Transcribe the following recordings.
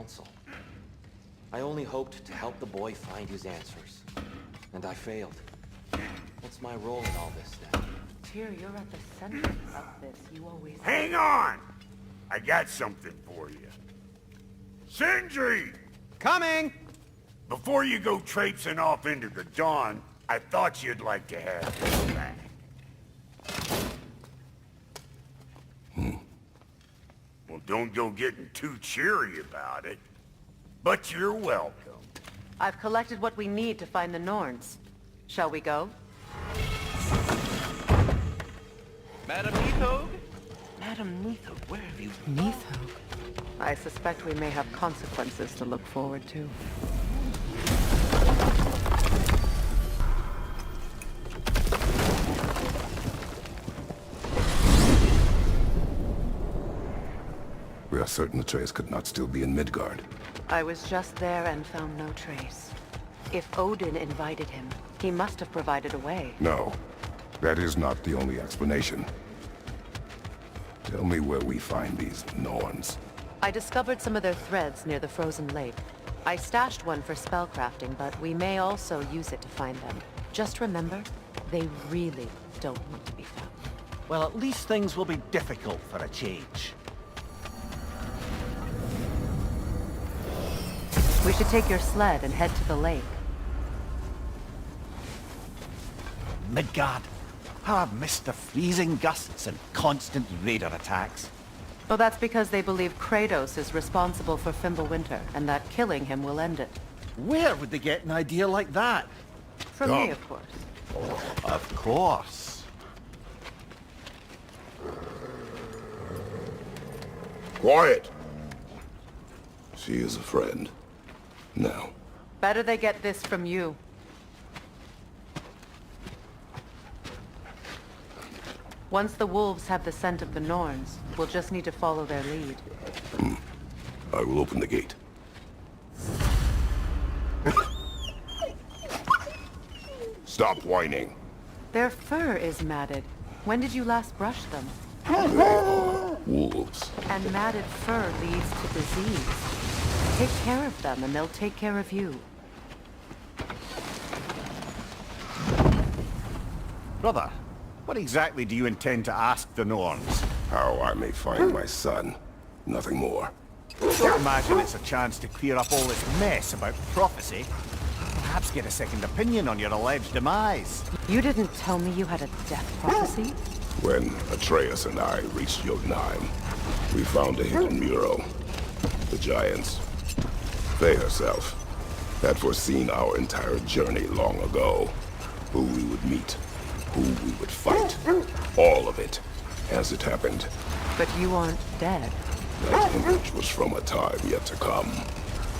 council. I only hoped to help the boy find his answers. And I failed. What's my role in all this then? Tyr, you're at the center of this. You always... Hang on! I got something for you. Sindri! Coming! Before you go traipsing off into the dawn, I thought you'd like to have this back. Well, don't go getting too cheery about it. But you're welcome. I've collected what we need to find the Norns. Shall we go? Madam Neathog? Madam Neathog, where have you... Neathog? I suspect we may have consequences to look forward to. We are certain Atreus could not still be in Midgard. I was just there and found no trace. If Odin invited him, he must have provided a way. No, that is not the only explanation. Tell me where we find these Norns. I discovered some of their threads near the frozen lake. I stashed one for spellcrafting, but we may also use it to find them. Just remember, they really don't want to be found. Well, at least things will be difficult for a change. We should take your sled and head to the lake. Midgard. How I've missed the freezing gusts and constant raider attacks. Well, that's because they believe Kratos is responsible for Fimbulwinter, and that killing him will end it. Where would they get an idea like that? From me, of course. Of course. Quiet! She is a friend. Now. Better they get this from you. Once the wolves have the scent of the Norns, we'll just need to follow their lead. I will open the gate. Stop whining. Their fur is matted. When did you last brush them? They are wolves. And matted fur leads to disease. Take care of them, and they'll take care of you. Brother, what exactly do you intend to ask the Norns? How I may find my son. Nothing more. Don't imagine it's a chance to clear up all this mess about prophecy. Perhaps get a second opinion on your alleged demise. You didn't tell me you had a death prophecy? When Atreus and I reached Jotunheim, we found a hidden mural. The giants, they herself, had foreseen our entire journey long ago. Who we would meet, who we would fight. All of it, as it happened. But you aren't dead. That image was from a time yet to come.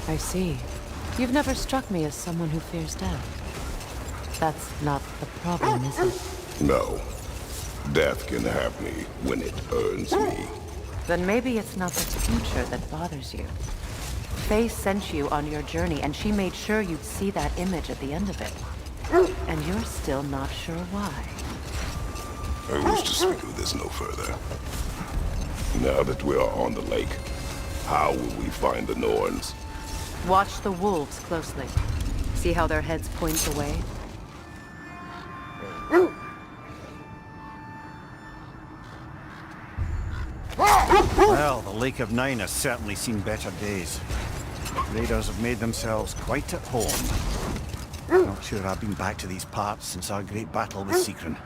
I see. You've never struck me as someone who fears death. That's not the problem, is it? No. Death can have me when it earns me. Then maybe it's not the future that bothers you. Faye sent you on your journey, and she made sure you'd see that image at the end of it. And you're still not sure why. I wish to speak of this no further. Now that we are on the lake, how will we find the Norns? Watch the wolves closely. See how their heads point away? Well, the Lake of Nine has certainly seen better days. Raiders have made themselves quite at home. Not sure I've been back to these parts since our great battle with Sigrun.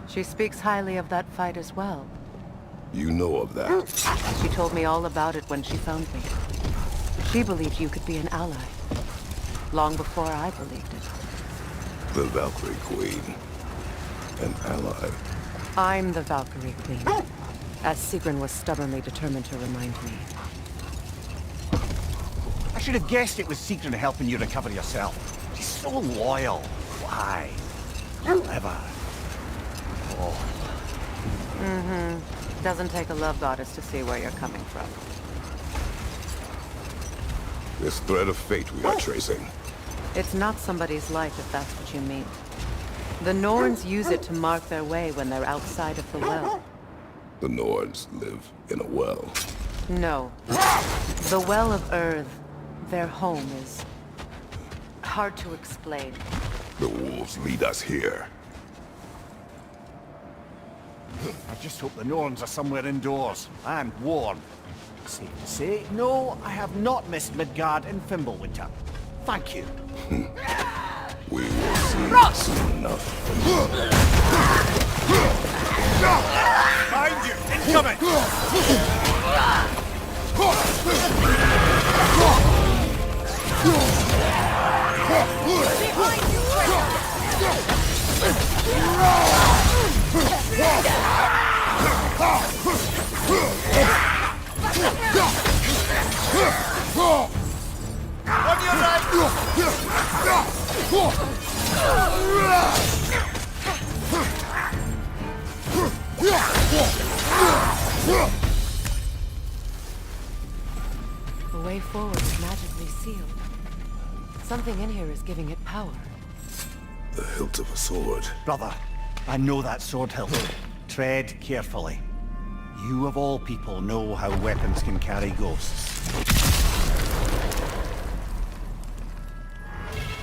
She speaks highly of that fight as well. You know of that. She told me all about it when she found me. She believed you could be an ally. Long before I believed it. The Valkyrie Queen. An ally. I'm the Valkyrie Queen. As Sigrun was stubbornly determined to remind me. I should have guessed it was Sigrun helping you recover yourself. She's so loyal. Why? Clever. Oh. Doesn't take a love goddess to see where you're coming from. This thread of fate we are tracing. It's not somebody's life, if that's what you mean. The Norns use it to mark their way when they're outside of the well. The Norns live in a well. No. The Well of Earth Their home is hard to explain. The wolves lead us here. I just hope the Norns are somewhere indoors. I'm warned. Safe to say, no, I have not missed Midgard and Fimbulwinter. Thank you. We will see soon enough. Behind you! Incoming! On your right! The way forward is magically sealed. Something in here is giving it power. The hilt of a sword. Brother, I know that sword hilt. Tread carefully. You of all people know how weapons can carry ghosts.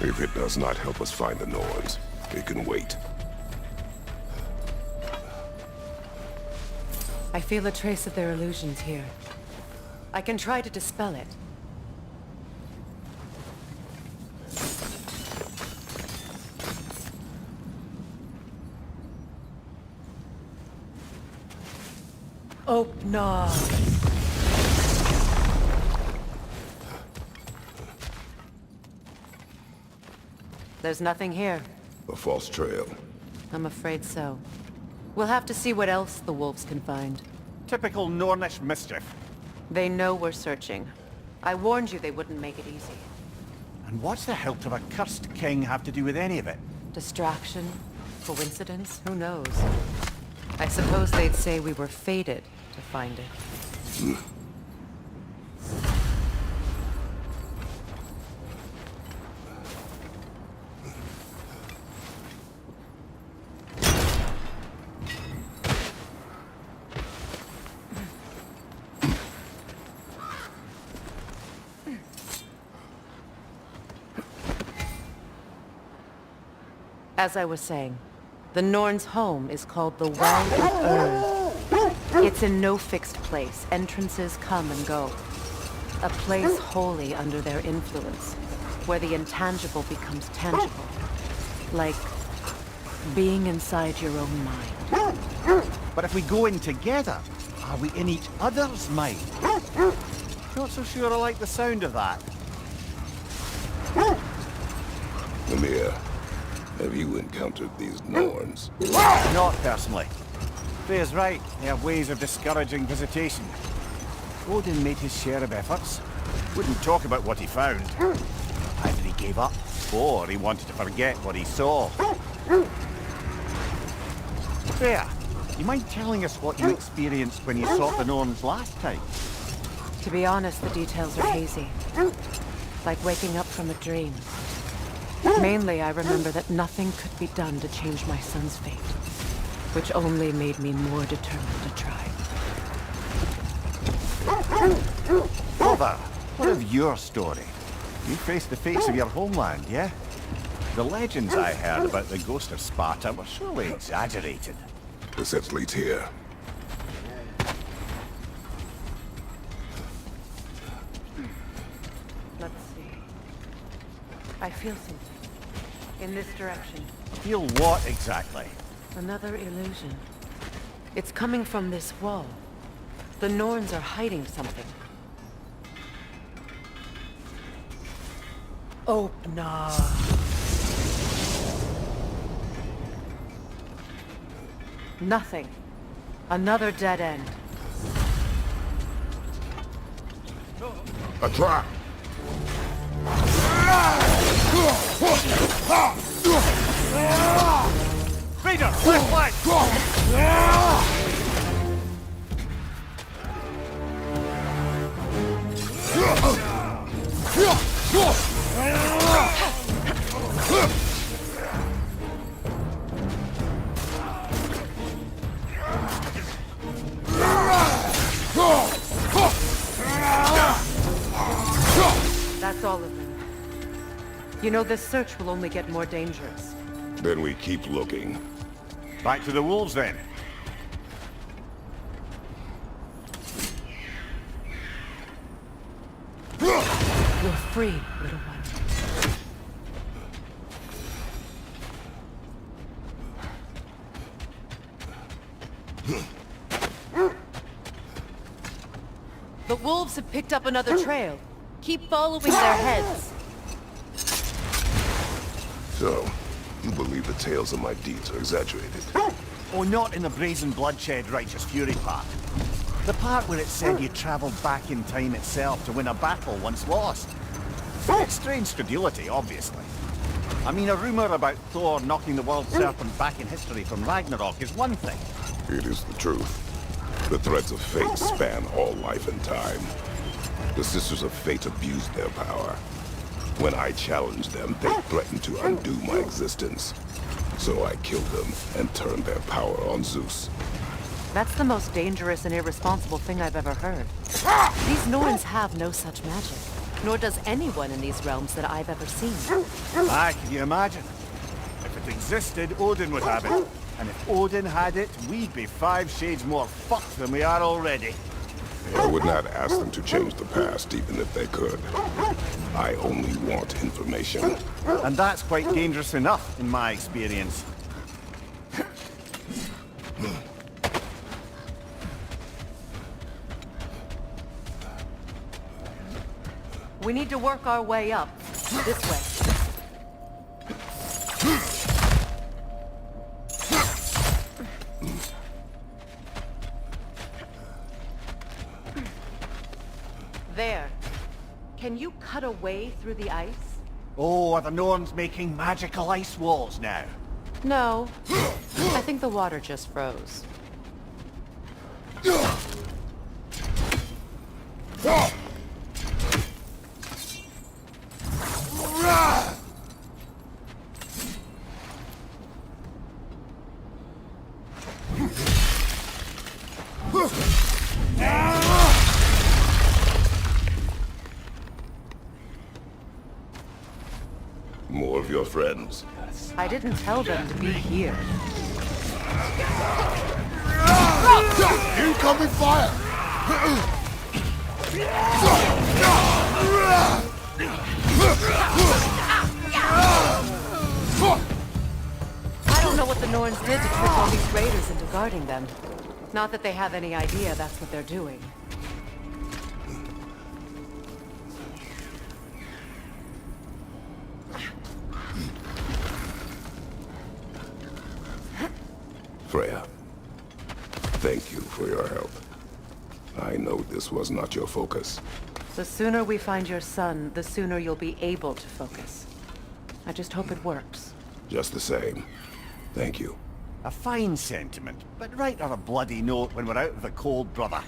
If it does not help us find the Norns, it can wait. I feel a trace of their illusions here. I can try to dispel it. Oh, no. There's nothing here. A false trail. I'm afraid so. We'll have to see what else the wolves can find. Typical Nornish mischief. They know we're searching. I warned you they wouldn't make it easy. And what's the hilt of a cursed king have to do with any of it? Distraction? Coincidence? Who knows? I suppose they'd say we were fated to find it. As I was saying, the Norn's home is called the Well of Urd. It's in no fixed place. Entrances come and go. A place wholly under their influence, where the intangible becomes tangible. Like being inside your own mind. But if we go in together, are we in each other's mind? Not so sure I like the sound of that. Mimir, have you encountered these Norns? Not personally. Freya's right. They have ways of discouraging visitation. Odin made his share of efforts. Wouldn't talk about what he found. Either he gave up, or he wanted to forget what he saw. Freya, you mind telling us what you experienced when you sought the Norns last time? To be honest, the details are hazy. Like waking up from a dream. Mainly, I remember that nothing could be done to change my son's fate, which only made me more determined to try. Brother, what of your story? You faced the fates of your homeland, yeah? The legends I heard about the ghost of Sparta were surely exaggerated. The set leads here. Let's see. I feel something. In this direction. Feel what exactly? Another illusion. It's coming from this wall. The Norns are hiding something. Oh, no. Nothing. Another dead end. A trap! Vader, left flank! That's That's all of them. You know, this search will only get more dangerous. Then we keep looking. Back to the wolves, then. You're free, little one. The wolves have picked up another trail. Keep following their heads. So, you believe the tales of my deeds are exaggerated? Oh, not in the brazen bloodshed righteous fury part. The part where it said you travelled back in time itself to win a battle once lost. It's strange credulity, obviously. I mean, a rumour about Thor knocking the world serpent back in history from Ragnarok is one thing. It is the truth. The threads of fate span all life and time. The Sisters of Fate abused their power. When I challenged them, they threatened to undo my existence. So I killed them and turned their power on Zeus. That's the most dangerous and irresponsible thing I've ever heard. These Norns have no such magic, nor does anyone in these realms that I've ever seen. Aye, can you imagine? If it existed, Odin would have it. And if Odin had it, we'd be 5 shades more fucked than we are already. I would not ask them to change the past, even if they could. I only want information. And that's quite dangerous enough, in my experience. We need to work our way up. This way. There. Can you cut a way through the ice? Oh, are the Norns making magical ice walls now? No. I think the water just froze. More of your friends. I didn't tell them to be here. Incoming fire! I don't know what the Norns did to trick all these raiders into guarding them. Not that they have any idea that's what they're doing. Freya, thank you for your help. I know this was not your focus. The sooner we find your son, the sooner you'll be able to focus. I just hope it works. Just the same, thank you. A fine sentiment, but write her a bloody note when we're out of the cold, brother.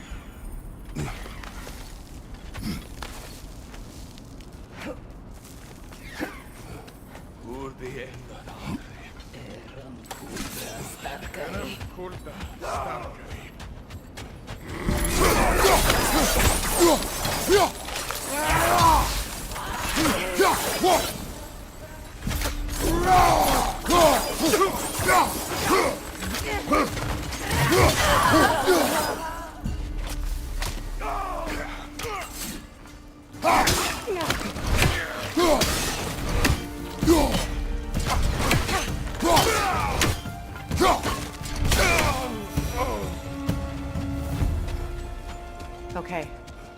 Okay.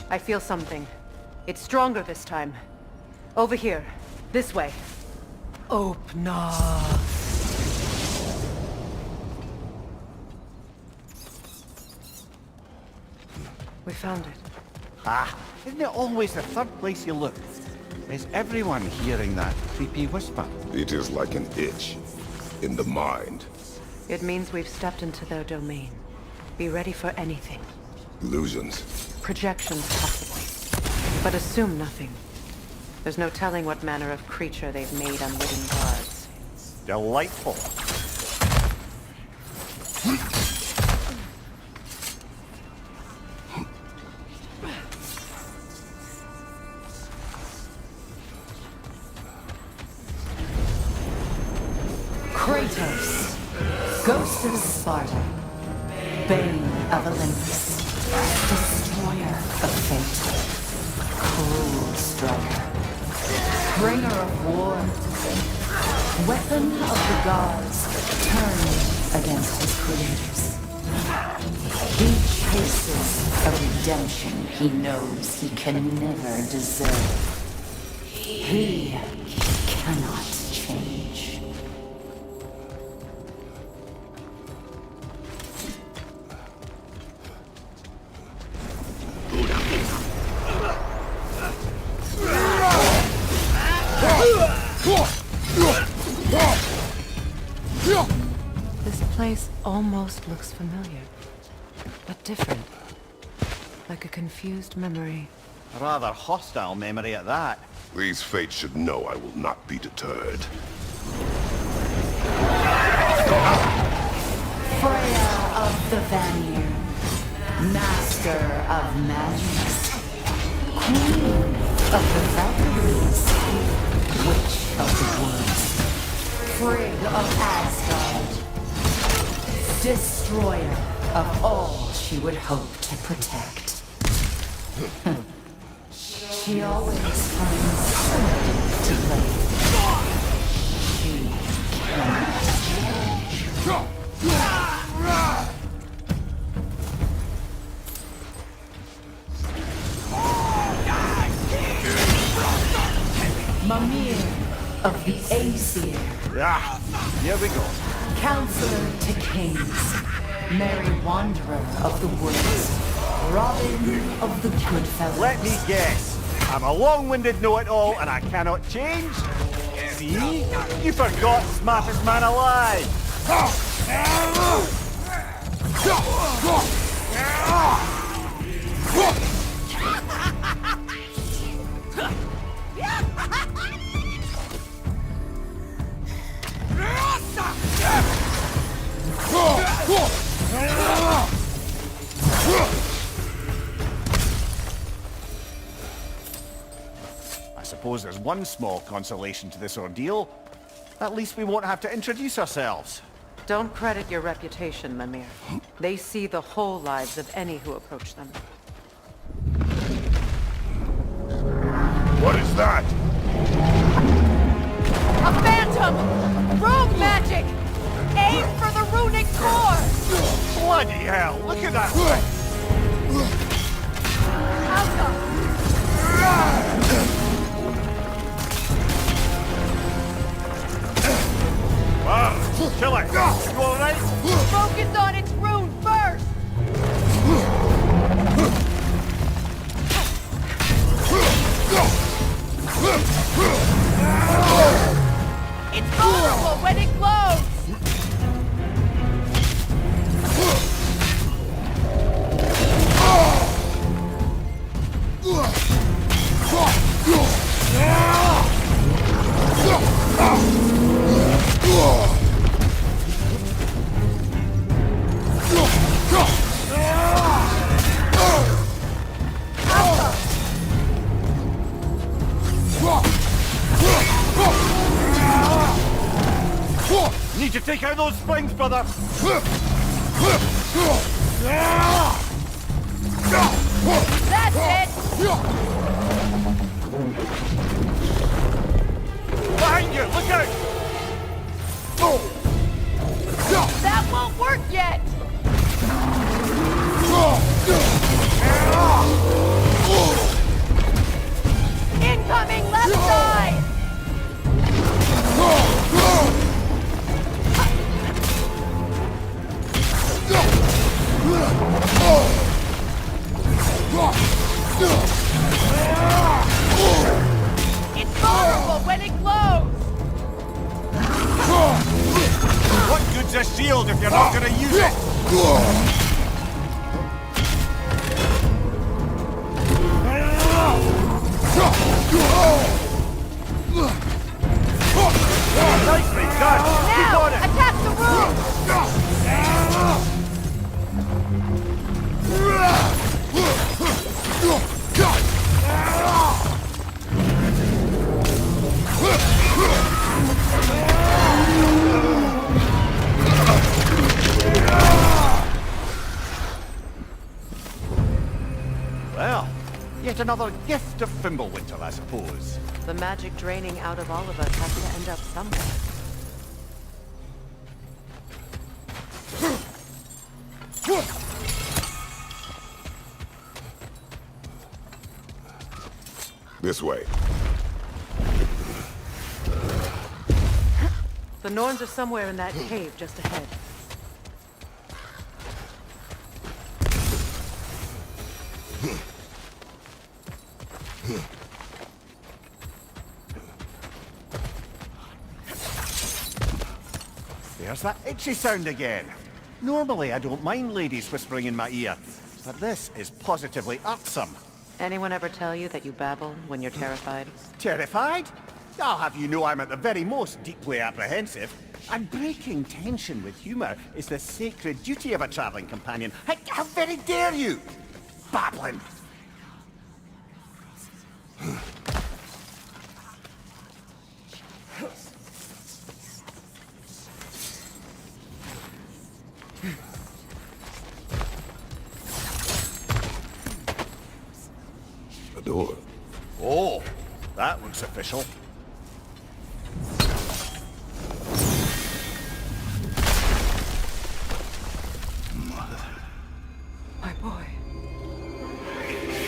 I feel something. It's stronger this time. Over here. This way. Opna. We found it. Ah, isn't it always the third place you look? Is everyone hearing that creepy whisper? It is like an itch in the mind. It means we've stepped into their domain. Be ready for anything. Illusions. Projections, possibly. But assume nothing. There's no telling what manner of creature they've made unwitting guards. Delightful. Kratos, Ghost of Sparta, Bane of Olympus, Destroyer of Fate, Cruel Striker, Bringer of War, Weapon of the Gods, turned against his creators. He chases a redemption he knows he can never deserve. He cannot change. This place almost looks familiar, but different. Like a confused memory. A rather hostile memory at that. These fates should know I will not be deterred. Freya of the Vanir, Master of Magics, Queen of the Valkyries, Witch of the Woods, Frigg of Asgard, Destroyer of all she would hope to protect. She always finds something to blame. She cannot change. Mimir of the Aesir. Ah, here we go. Counselor to kings, merry wanderer of the woods, Robin of the Goodfellas. Let me guess. I'm a long-winded know-it-all and I cannot change? See? You forgot smartest man alive! I suppose there's one small consolation to this ordeal. At least we won't have to introduce ourselves. Don't credit your reputation, Mimir. They see the whole lives of any who approach them. What is that? A phantom! Rogue magic! Aim for the runic core! Bloody hell, look at that thing! Alpha! Wow, kill it! You alright? Focus on its rune first! It's vulnerable when it glows! Need to take out those springs, brother! That's it! Behind you, look out! That won't work yet! Incoming left side! It's vulnerable when it glows! What good's a shield if you're not gonna use it? Nicely done! Keep Now, on it! attack the room! Yet another gift of Fimbulwinter, I suppose. The magic draining out of all of us has to end up somewhere. This way. The Norns are somewhere in that cave just ahead. There's that itchy sound again. Normally I don't mind ladies whispering in my ear, but this is positively irksome. Anyone ever tell you that you babble when you're terrified? Terrified? I'll have you know I'm at the very most deeply apprehensive. And breaking tension with humor is the sacred duty of a traveling companion. How very dare you? Babbling! A door. Oh, that looks official. My boy.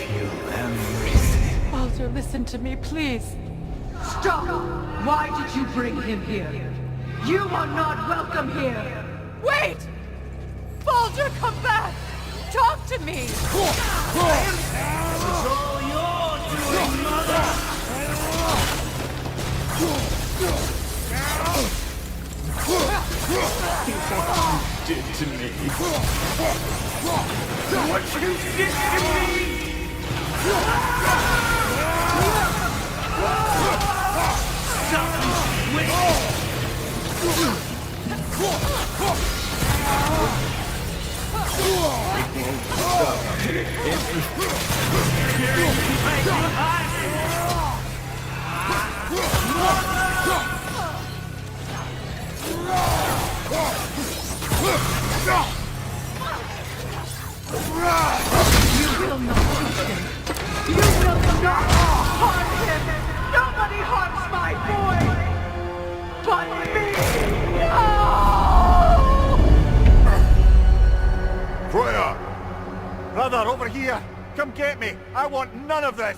Feel everything. Baldur, listen to me, please. Stop! Why did you bring him here? You are not welcome here! Wait! Baldur, come back! Talk to me! Did to me. What you did to me! You will not touch him! You will not harm him! Nobody harms my boy! But me! No! Freya! Brother, over here! Come get me! I want none of this!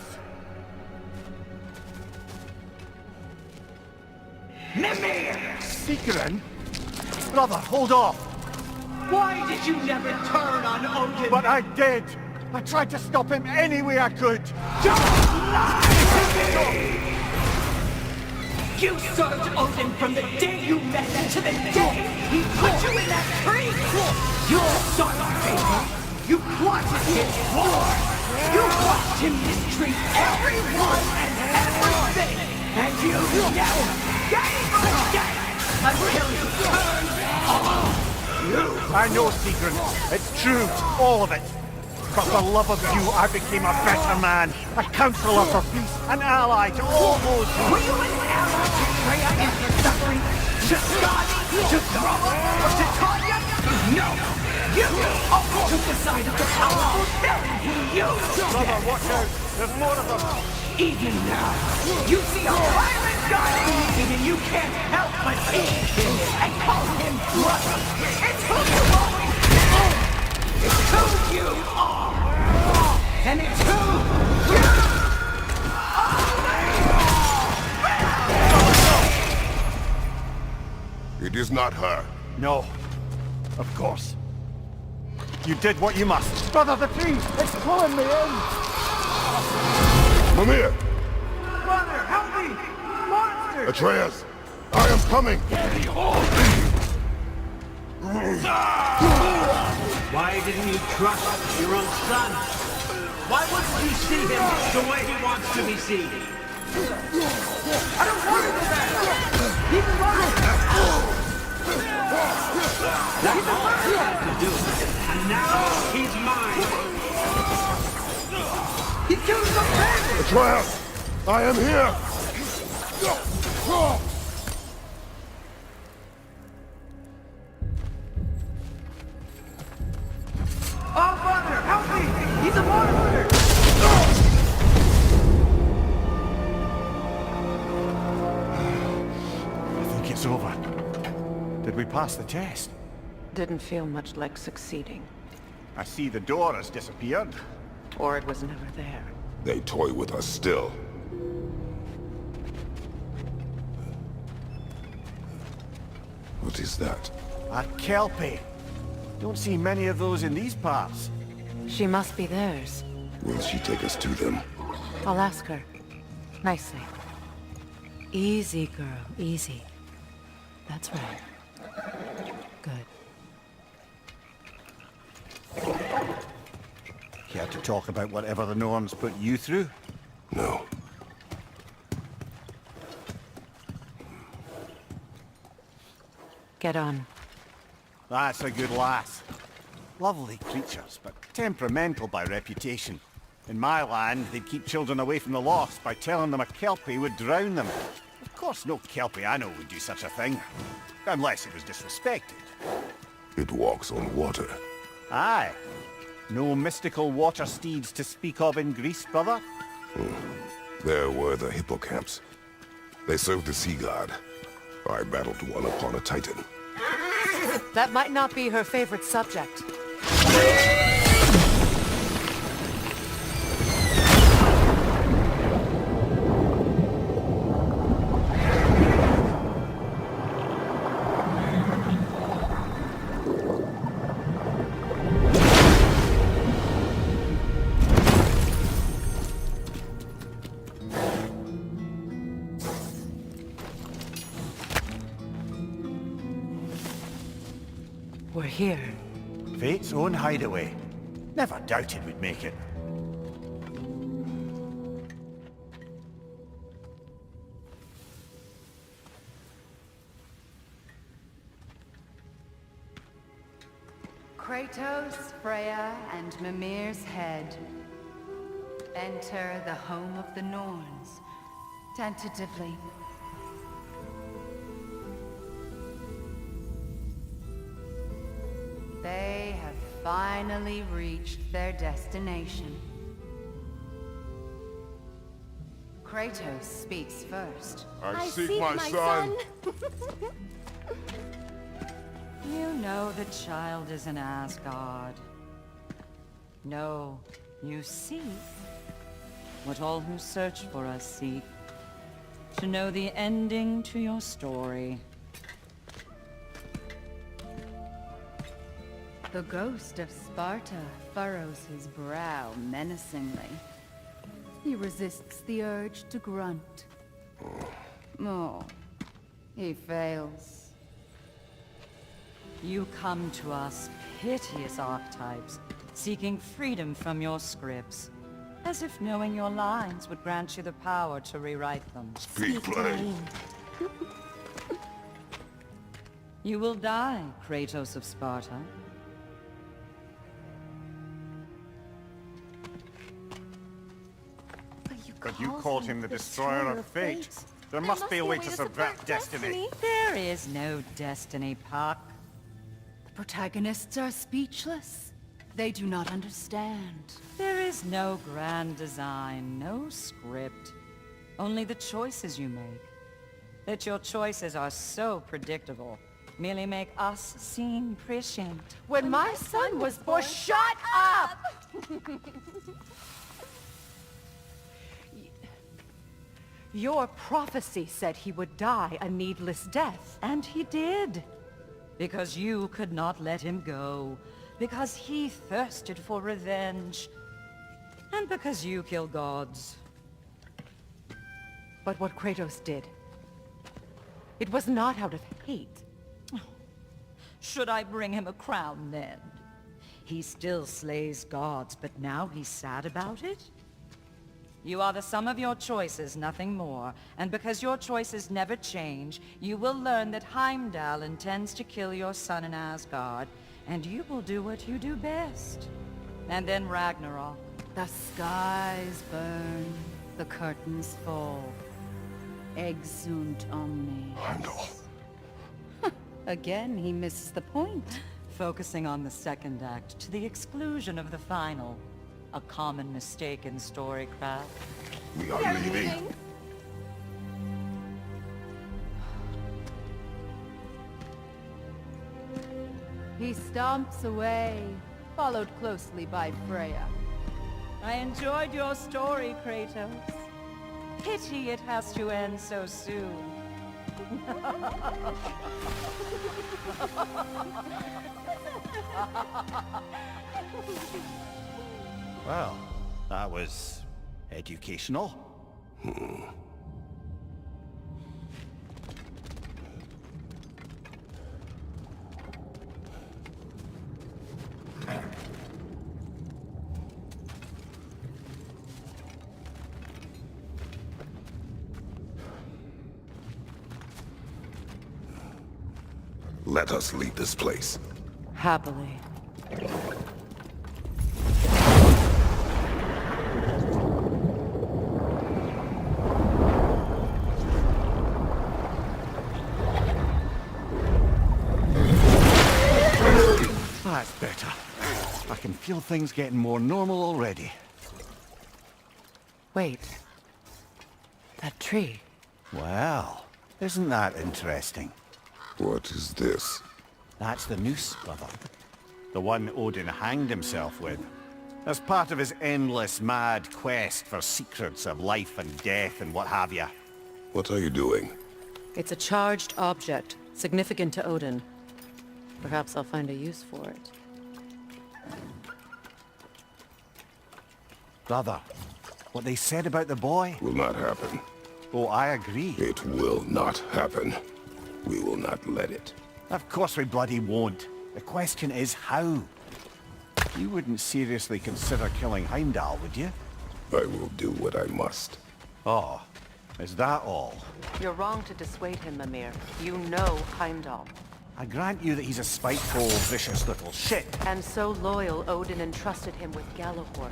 Mimir! Sigrun? Brother, hold off! Why did you never turn on Odin? But I did! I tried to stop him any way I could! Don't lie to me! You served Odin from the day you met him to the day he put you in that tree! Your son, Faithful! You plotted his war! You watched him mistreat everyone and everything! And you never gave a damn until you turned on you! I know, Sigrun. It's true, all of it. But for love of you, I became a better man, a counselor for peace, an ally to all those who... Were you an ally to Freya in her suffering? To Skadi? To Thrall? Or to Tanya? No! You always took the side of the powerful villain who used Brother, watch out! There's more of them! Even now, you see a violent god bleeding and you can't help but hate him and call him brother. It's who you always been. It's who you are. And it's who you It is not her. No. Of course. You did what you must. Brother, the tree! It's pulling me in! Mimir! Brother, help me! Monster! Atreus! I am coming! Why didn't you trust your own son? Why wouldn't you see him the way he wants to be seen? I don't want to go back! He's alive! That's all I had to do. And now he's mine. He killed the family! Atreus! I am here! Oh, brother, help me! He's a monster! It's over. Did we pass the test? Didn't feel much like succeeding. I see the door has disappeared. Or it was never there. They toy with us still. What is that? A Kelpie. Don't see many of those in these parts. She must be theirs. Will she take us to them? I'll ask her. Nicely. Easy, girl. Easy. That's right. Good. Care to talk about whatever the Norns put you through? No. Get on. That's a good lass. Lovely creatures, but temperamental by reputation. In my land, they'd keep children away from the lost by telling them a Kelpie would drown them. Of course, no Kelpie I know would do such a thing. Unless it was disrespected. It walks on water. Aye. No mystical water steeds to speak of in Greece, brother? There were the hippocamps. They served the sea god. I battled one upon a titan. That might not be her favorite subject. We're here. Fate's own hideaway. Never doubted we'd make it. Kratos, Freya, and Mimir's head. Enter the home of the Norns. Tentatively. They have finally reached their destination. Kratos speaks first. I seek my son. You know the child is in Asgard. No, you seek what all who search for us seek. To know the ending to your story. The ghost of Sparta furrows his brow menacingly. He resists the urge to grunt. Oh, he fails. You come to us, piteous archetypes, seeking freedom from your scripts. As if knowing your lines would grant you the power to rewrite them. Speak plain. You will die, Kratos of Sparta. But you called him the destroyer of fate. There must be a way to subvert destiny. There is no destiny, Puck. The protagonists are speechless. They do not understand. There is no grand design, no script. Only the choices you make. That your choices are so predictable merely make us seem prescient. When my son was born, shut up! Your prophecy said he would die a needless death. And he did. Because you could not let him go. Because he thirsted for revenge. And because you kill gods. But what Kratos did, it was not out of hate. Should I bring him a crown then? He still slays gods, but now he's sad about it? You are the sum of your choices, nothing more. And because your choices never change, you will learn that Heimdall intends to kill your son in Asgard, and you will do what you do best. And then Ragnarok. The skies burn, the curtains fall. Exunt omnes. Heimdall. Again, he misses the point. Focusing on the second act to the exclusion of the final. A common mistake in storycraft. We are leaving. He stomps away, followed closely by Freya. I enjoyed your story, Kratos. Pity it has to end so soon. Well, that was educational. Let us leave this place. Happily. That's better. I can feel things getting more normal already. Wait. That tree. Well, isn't that interesting? What is this? That's the noose, brother. The one Odin hanged himself with. As part of his endless, mad quest for secrets of life and death and what have you. What are you doing? It's a charged object, significant to Odin. Perhaps I'll find a use for it. Brother, what they said about the boy? Will not happen. Oh, I agree. It will not happen. We will not let it. Of course we bloody won't. The question is how. You wouldn't seriously consider killing Heimdall, would you? I will do what I must. Oh, is that all? You're wrong to dissuade him, Mimir. You know Heimdall. I grant you that he's a spiteful, vicious little shit. And so loyal, Odin entrusted him with Gjallarhorn.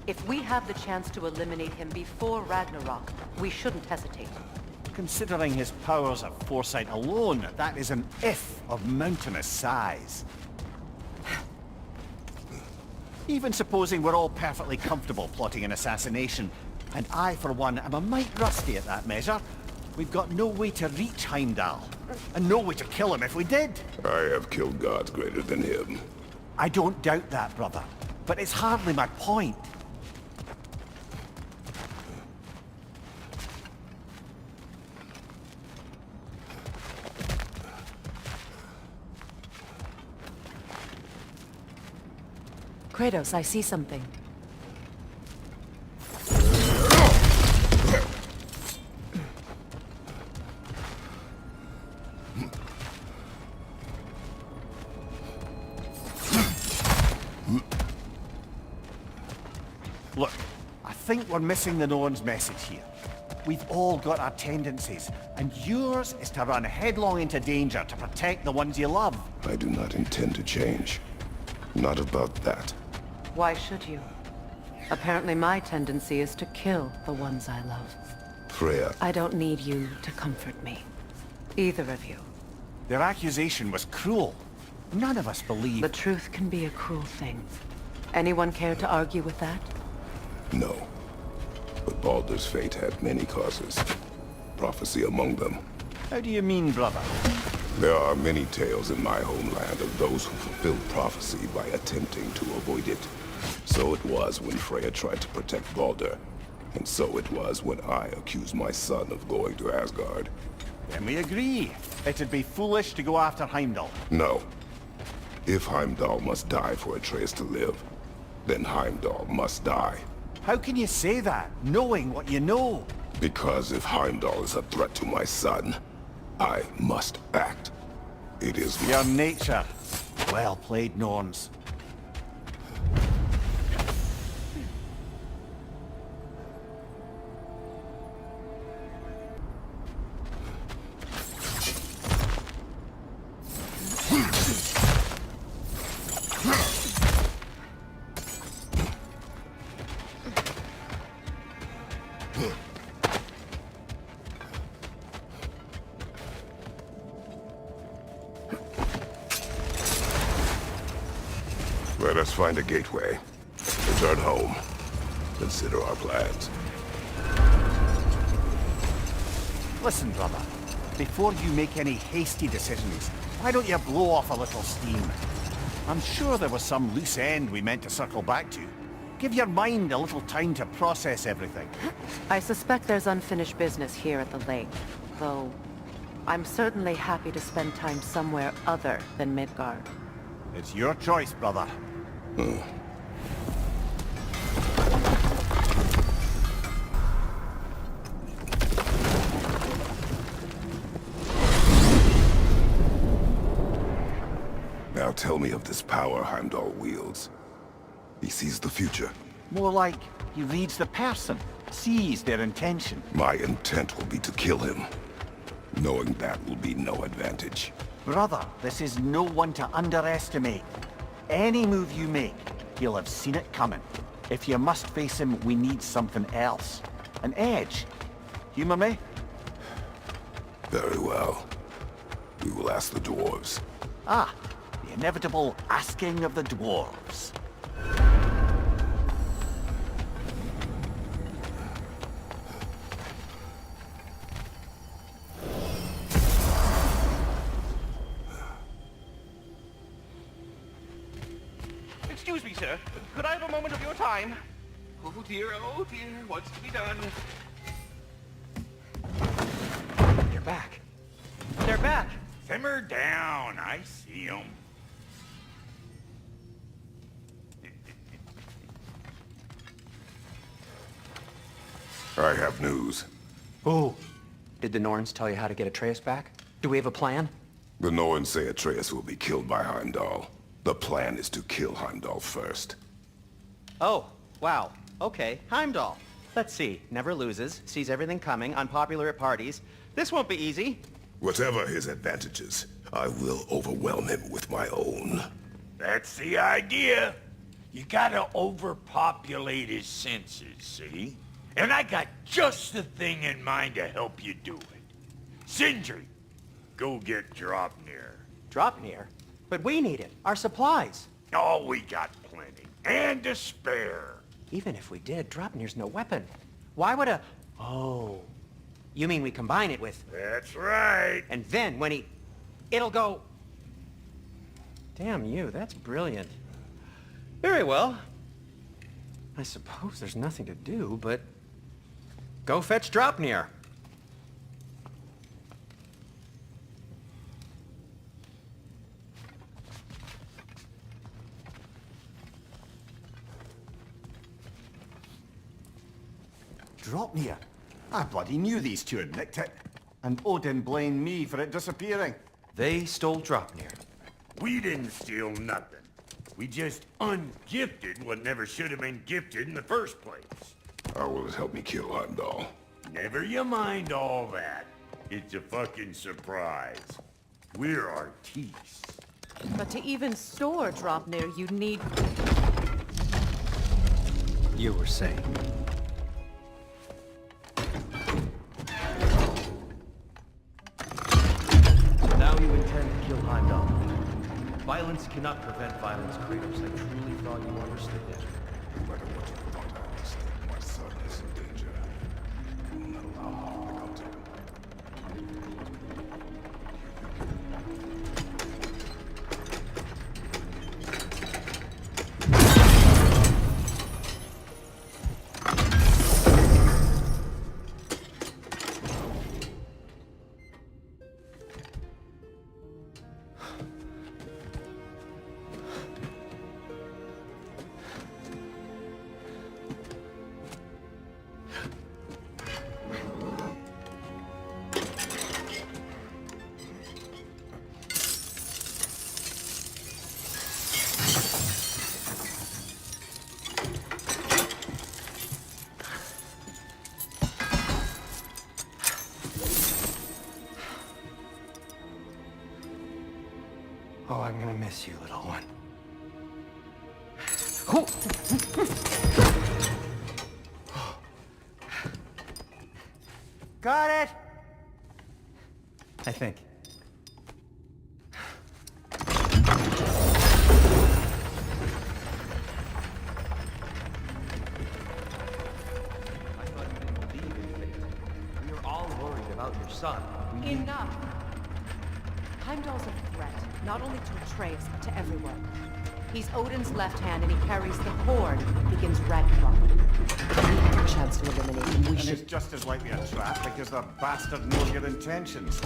If we have the chance to eliminate him before Ragnarok, we shouldn't hesitate. Considering his powers of foresight alone, that is an if of mountainous size. Even supposing we're all perfectly comfortable plotting an assassination, and I, for one, am a mite rusty at that measure, we've got no way to reach Heimdall, and no way to kill him if we did. I have killed gods greater than him. I don't doubt that, brother, but it's hardly my point. Kratos, I see something. Look, I think we're missing the Norn's message here. We've all got our tendencies, and yours is to run headlong into danger to protect the ones you love. I do not intend to change. Not about that. Why should you? Apparently my tendency is to kill the ones I love. Freya, I don't need you to comfort me. Either of you. Their accusation was cruel. None of us believe... The truth can be a cruel thing. Anyone care to argue with that? no. But Baldur's fate had many causes. Prophecy among them. How do you mean, brother? There are many tales in my homeland of those who fulfilled prophecy by attempting to avoid it. So it was when Freya tried to protect Baldur. And so it was when I accused my son of going to Asgard. Then we agree. It'd be foolish to go after Heimdall. No. If Heimdall must die for Atreus to live, then Heimdall must die. How can you say that, knowing what you know? Because if Heimdall is a threat to my son, I must act. It is Your nature. Well played, Norns. Let us find a gateway. Return home. Consider our plans. Listen, brother. Before you make any hasty decisions, why don't you blow off a little steam? I'm sure there was some loose end we meant to circle back to. Give your mind a little time to process everything. I suspect there's unfinished business here at the lake, though I'm certainly happy to spend time somewhere other than Midgard. It's your choice, brother. Now tell me of this power Heimdall wields. He sees the future. More like he reads the person, sees their intention. My intent will be to kill him. Knowing that will be no advantage. Brother, this is no one to underestimate. Any move you make, he'll have seen it coming. If you must face him, we need something else. An edge. Humor me? Very well. We will ask the dwarves. Ah, the inevitable asking of the dwarves. Excuse me, sir. Could I have a moment of your time? Oh dear, what's to be done? They're back. They're back! Simmer down, I see 'em. I have news. Oh. Did the Norns tell you how to get Atreus back? Do we have a plan? The Norns say Atreus will be killed by Heimdall. The plan is to kill Heimdall first. Oh, wow. Okay, Heimdall. Let's see. Never loses, sees everything coming, unpopular at parties. This won't be easy. Whatever his advantages, I will overwhelm him with my own. That's the idea. You gotta overpopulate his senses, see? And I got just the thing in mind to help you do it. Sindri, go get Draupnir. Draupnir? But we need it. Our supplies. Oh, we got plenty. And to spare. Even if we did, Draupnir's no weapon. Why would a... Oh. You mean we combine it with... That's right. And then when he... It'll go... Damn you, that's brilliant. Very well. I suppose there's nothing to do, but... Go fetch Draupnir. Draupnir? I bloody knew these two had nicked it. And Odin blamed me for it disappearing. They stole Draupnir. We didn't steal nothing. We just ungifted what never should have been gifted in the first place. How will it help me kill Heimdall? Never you mind all that. It's a fucking surprise. We're artistes. But to even store Draupnir, you'd need... You were saying. Now you intend to kill Heimdall. Violence cannot prevent violence, Kratos. I truly thought you understood that. No matter what you want, I understand my son is in danger. I will not allow him to come to him. Oh, I'm gonna miss you, little one. Got it! I think. I thought you didn't believe in fate. We were all worried about your son. Enough! Heimdall's a threat, not only to Atreus, but to everyone. He's Odin's left hand, and he carries the horn that begins Ragnarok. We have a chance to eliminate him. We And should... it's just as likely a trap because the bastard knows your intentions.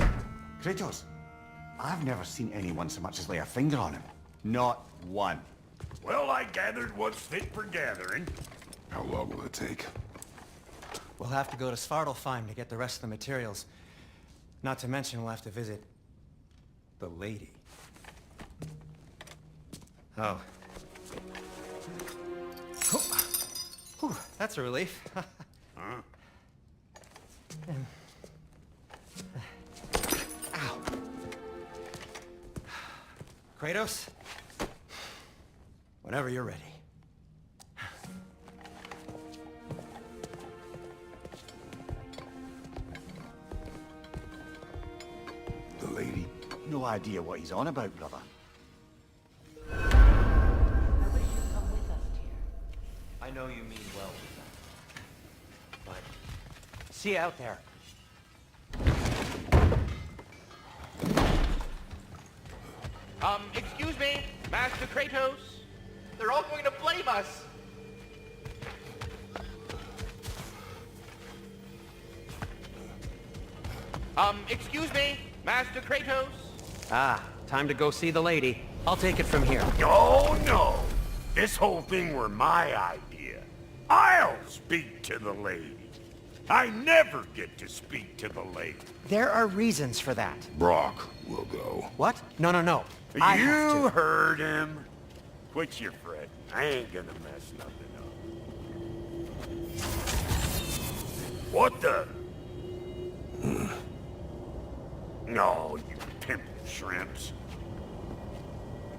Kratos, I've never seen anyone so much as lay a finger on him. Not one. Well, I gathered what's fit for gathering. How long will it take? We'll have to go to Svartalfheim to get the rest of the materials. Not to mention we'll have to visit the lady. Oh. Whew, that's a relief. Huh? Ow. Kratos? Whenever you're ready. The lady? No idea what he's on about, brother. I know you mean well with them. But see you out there. Excuse me, Master Kratos. They're all going to blame us. Excuse me, Master Kratos. Ah, time to go see the lady. I'll take it from here. Oh, no. This whole thing were my idea. I'll speak to the lady. I never get to speak to the lady. There are reasons for that. Brock will go. What? No, no, no. I have You to. heard him. Quit your fretting. I ain't gonna mess nothing up. What the? No, you pimp shrimps.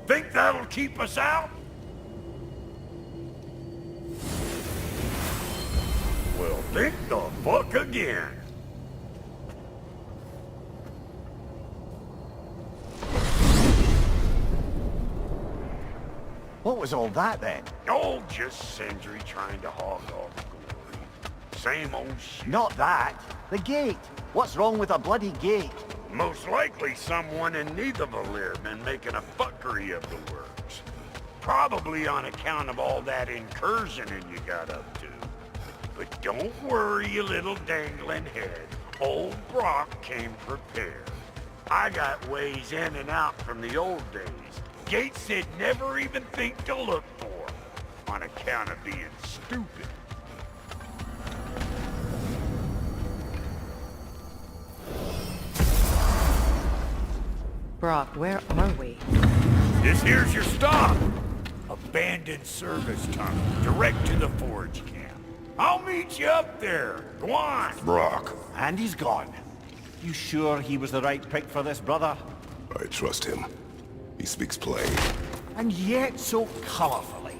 Think that'll keep us out? Well, think the fuck again. What was all that then? Oh, just Sindri trying to hog off glory. Same old shit. Not that. The gate. What's wrong with a bloody gate? Most likely someone in Nidavellir been making a fuckery of the works. Probably on account of all that incursioning you got up to. But don't worry, you little dangling head. Old Brock came prepared. I got ways in and out from the old days. Gates they'd never even think to look for, on account of being stupid. Brock, where are we? This here's your stop. Abandoned service tunnel, direct to the forge camp. I'll meet you up there. Go on. Brock. And he's gone. You sure he was the right pick for this, brother? I trust him. He speaks plain. And yet so colorfully.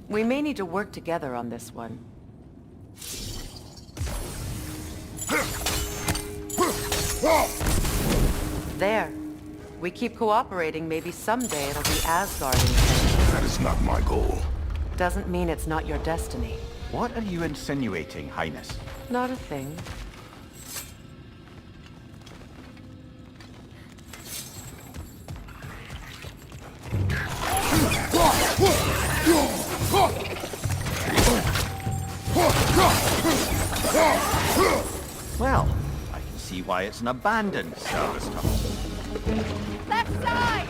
We may need to work together on this one. There. We keep cooperating, maybe someday it'll be Asgard in change. That is not my goal. Doesn't mean it's not your destiny. What are you insinuating, Highness? Not a thing. Well, I can see why it's an abandoned service tunnel. Left side!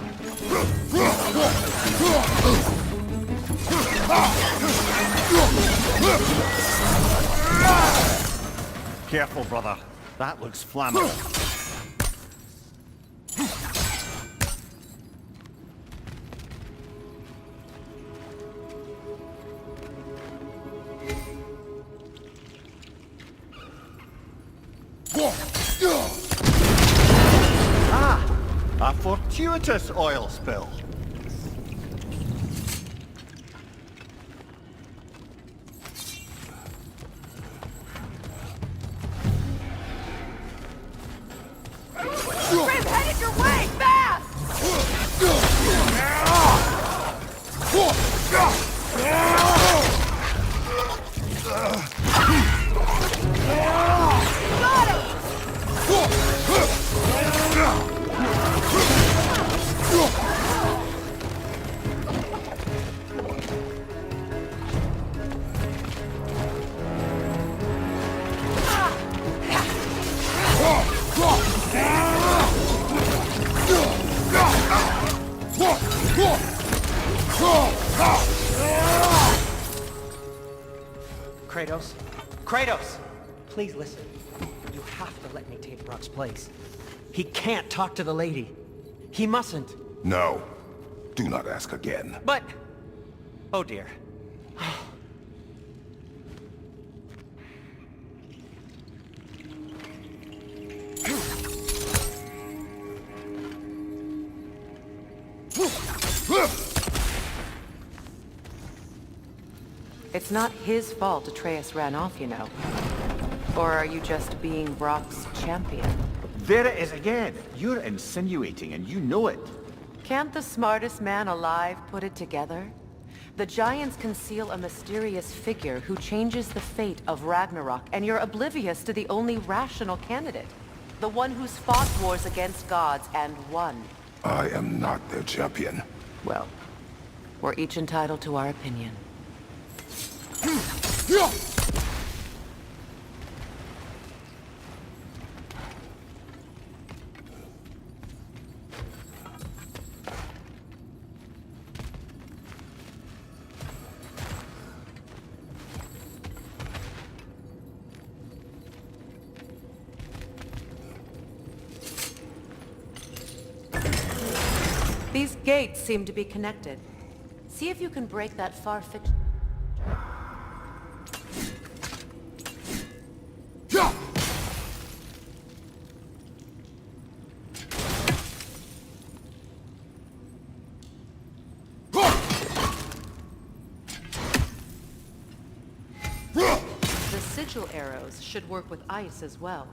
Careful, brother. That looks flammable. gratuitous oil spill. Grim, headed your way! Fast! Got him! Kratos? Kratos! Please listen. You have to let me take Rock's place. He can't talk to the lady. He mustn't. No. Do not ask again. But... Oh dear. It's not his fault Atreus ran off, you know. Or are you just being Brock's champion? There it is again. You're insinuating and you know it. Can't the smartest man alive put it together? The Giants conceal a mysterious figure who changes the fate of Ragnarok, and you're oblivious to the only rational candidate. The one who's fought wars against gods and won. I am not their champion. Well, we're each entitled to our opinion. These gates seem to be connected. See if you can break that far-fetched... The sigil arrows should work with ice as well.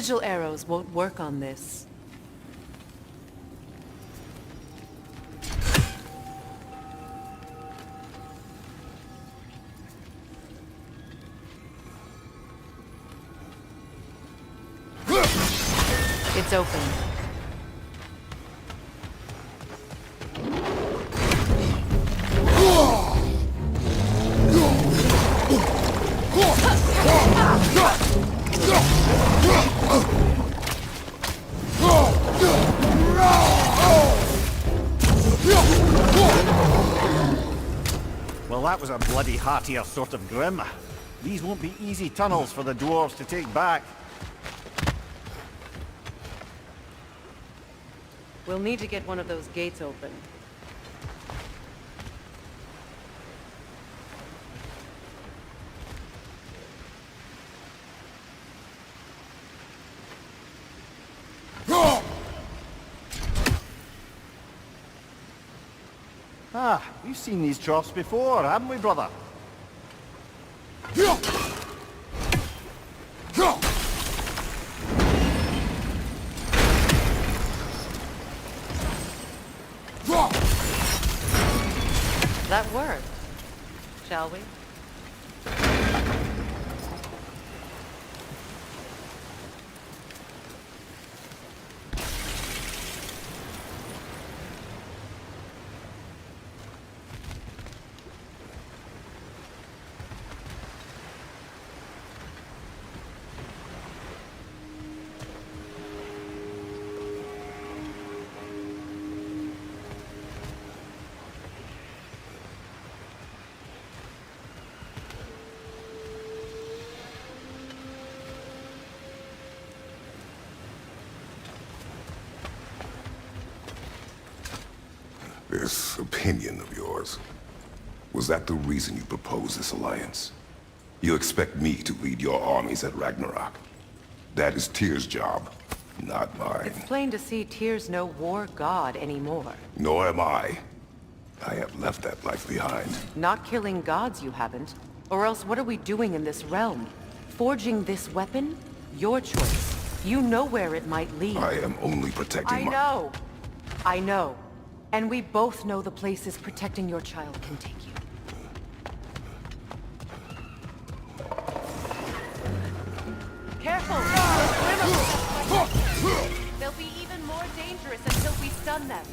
sigil arrows won't work on this. It's open. Well, that was a bloody heartier sort of grim. These won't be easy tunnels for the dwarves to take back. We'll need to get one of those gates open. Ah, we've seen these troughs before, haven't we, brother? That worked. Shall we? This opinion of yours, was that the reason you proposed this alliance? You expect me to lead your armies at Ragnarok? That is Tyr's job, not mine. It's plain to see Tyr's no war god anymore. Nor am I. I have left that life behind. Not killing gods, you haven't. Or else what are we doing in this realm? Forging this weapon? Your choice. You know where it might lead. I am only protecting my... I know. And we both know the places protecting your child can take you. Careful! They'll be even more dangerous until we stun them.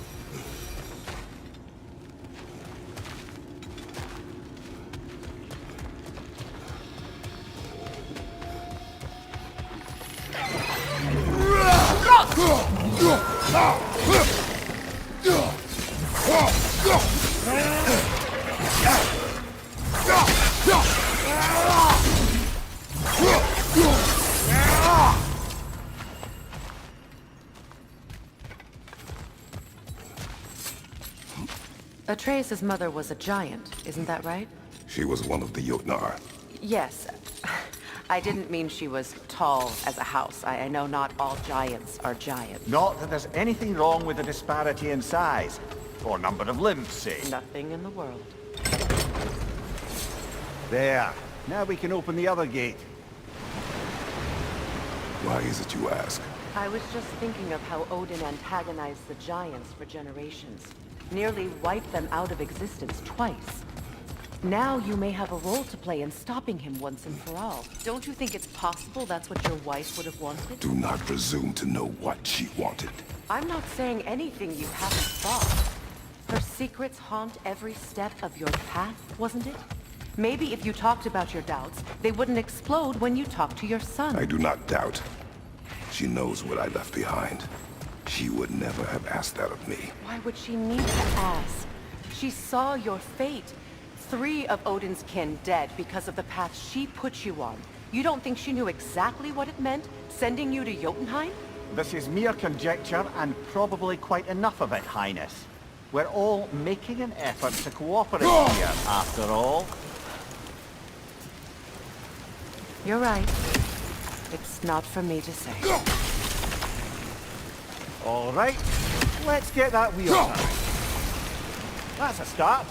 Atreus' mother was a giant, isn't that right? She was one of the Jotnar. Yes. I didn't mean she was tall as a house. I know not all giants are giants. Not that there's anything wrong with the disparity in size, or number of limbs, say. Nothing in the world. There. Now we can open the other gate. Why is it you ask? I was just thinking of how Odin antagonized the giants for generations. Nearly wiped them out of existence twice. Now you may have a role to play in stopping him once and for all. Don't you think it's possible that's what your wife would have wanted? Do not presume to know what she wanted. I'm not saying anything you haven't thought. Her secrets haunt every step of your path, wasn't it? Maybe if you talked about your doubts, they wouldn't explode when you talked to your son. I do not doubt. She knows what I left behind. She would never have asked that of me. Why would she need to ask? She saw your fate. 3 of Odin's kin dead because of the path she put you on. You don't think she knew exactly what it meant, sending you to Jotunheim? This is mere conjecture, and probably quite enough of it, Highness. We're all making an effort to cooperate here, after all. You're right. It's not for me to say. All right, let's get that wheel turning. That's a start.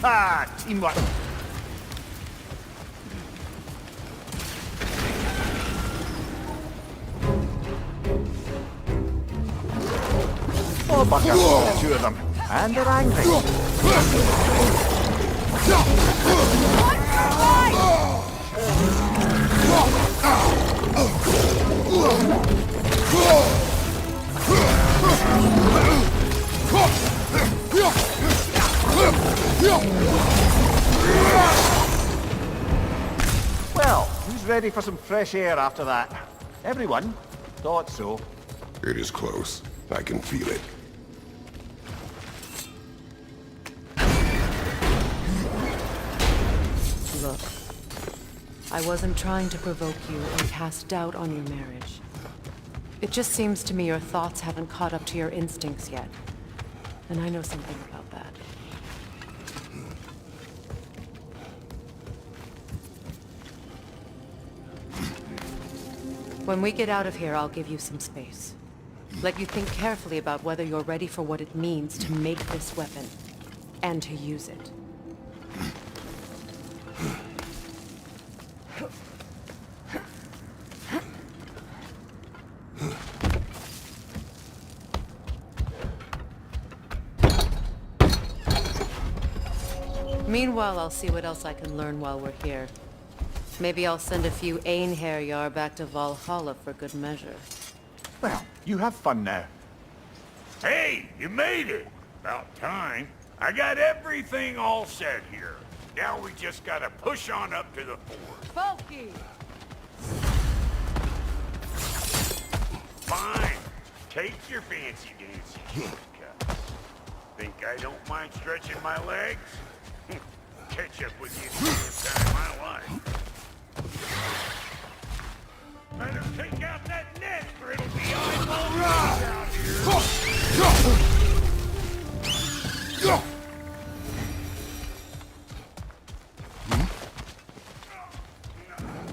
Ah, teamwork. Oh, bugger. There's two of them. And they're angry. Well, who's ready for some fresh air after that? Everyone? Thought so. It is close. I can feel it. Look, I wasn't trying to provoke you or cast doubt on your marriage. It just seems to me your thoughts haven't caught up to your instincts yet. And I know something about that. When we get out of here, I'll give you some space. Let you think carefully about whether you're ready for what it means to make this weapon, and to use it. Meanwhile, I'll see what else I can learn while we're here. Maybe I'll send a few Einherjar back to Valhalla for good measure. Well, you have fun now. Hey, you made it! About time. I got everything all set here. Now we just gotta push on up to the fort. Bulky! Fine. Take your fancy dancy shortcuts. Think I don't mind stretching my legs? Catch up with you the first time of my life. Better take out that net or it'll be eyeballs out here.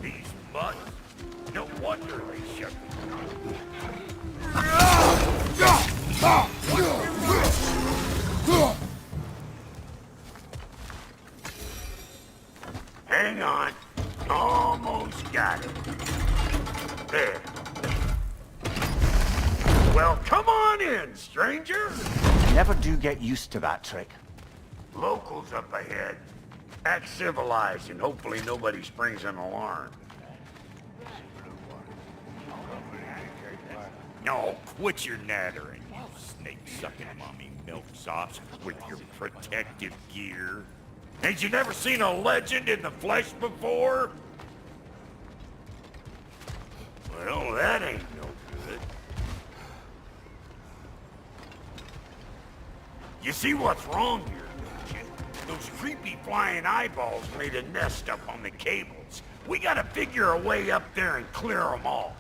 These mutts, no wonder they shut me down. Hang on. Almost got it. There. Well, come on in, stranger. Never do get used to that trick. Locals up ahead. Act civilized and hopefully nobody springs an alarm. No, quit your nattering, you snake-sucking mommy milksops with your protective gear. Ain't you never seen a legend in the flesh before? Well, that ain't no good. You see what's wrong here, don't you? Those creepy flying eyeballs made a nest up on the cables. We gotta figure a way up there and clear them all.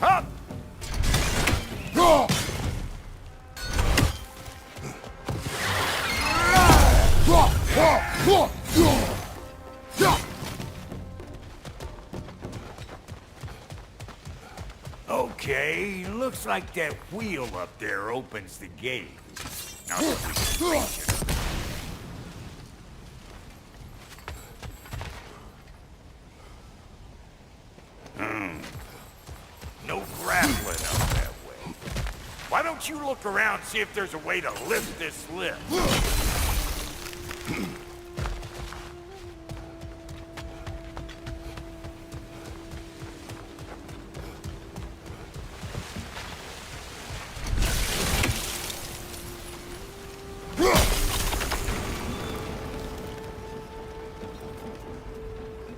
Up! Okay, looks like that wheel up there opens the gate. Now that we can reach it. No grappling up that way. Why don't you look around, see if there's a way to lift this lift?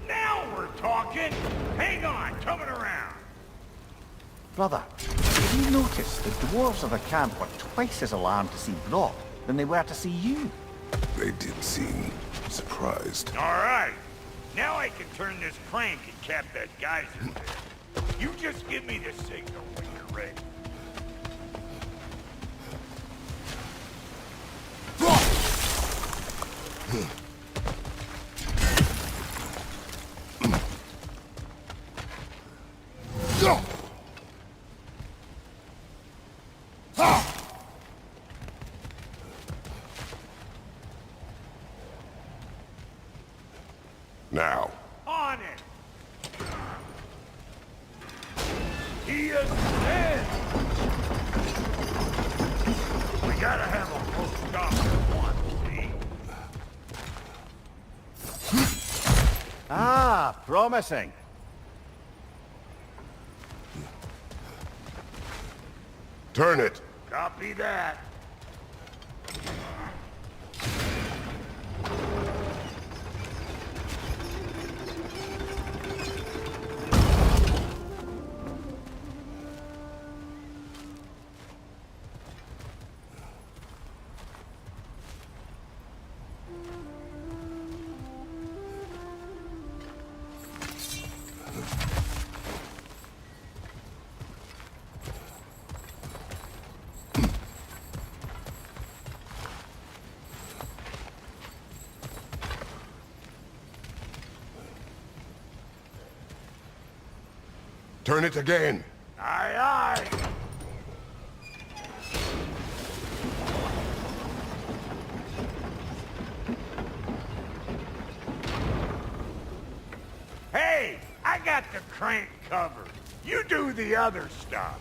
Now we're talking! Hang on, coming around! Brother, did you notice the dwarves of the camp were twice as alarmed to see Brock than they were to see you? They did seem surprised. All right. Now I can turn this crank and cap that geyser there. You just give me the signal when you're ready. Now. On it! He is dead! We gotta have a full stop at once, see? Ah, promising. Turn it. Copy that. Turn it again. Aye, aye. Hey, I got the crank covered. You do the other stuff.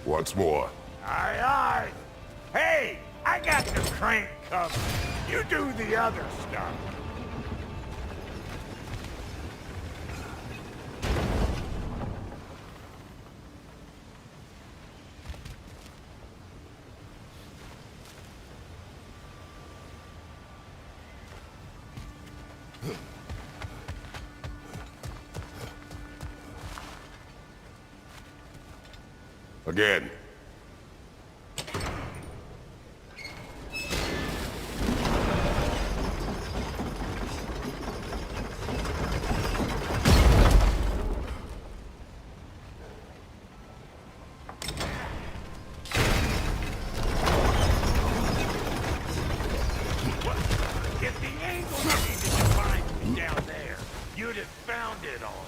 Once more. Aye, aye. Hey, I got the crank covered. You do the other stuff. Again. If the angle you needed to find me down there, you'd have found it already.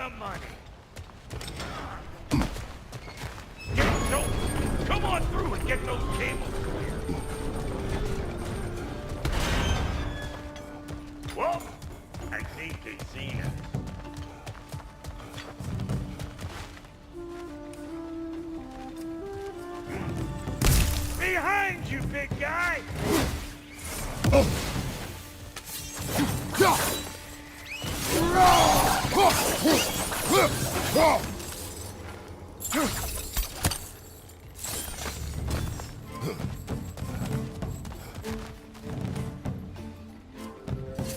some money. Come on through and get those cables clear. Well, I think they've seen us. Behind you, big guy!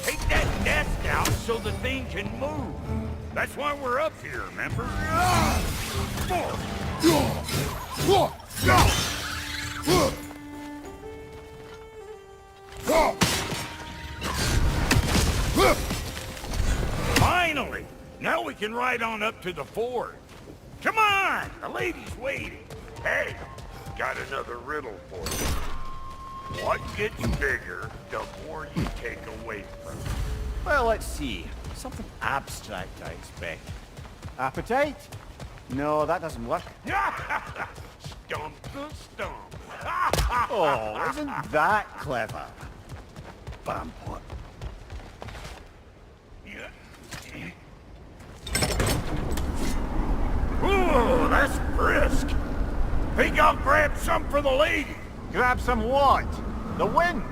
Take that nest out so the thing can move. That's why we're up here, remember? Finally! Now we can ride on up to the fort. Come on! The lady's waiting. Hey, got another riddle for you. What gets bigger the more you take away from it? Well, let's see. Something abstract, I expect. Appetite? No, that doesn't work. Stump the stump. Oh, isn't that clever? Vampire. Ooh, that's brisk. Think I'll grab some for the lady. Grab some what? The wind?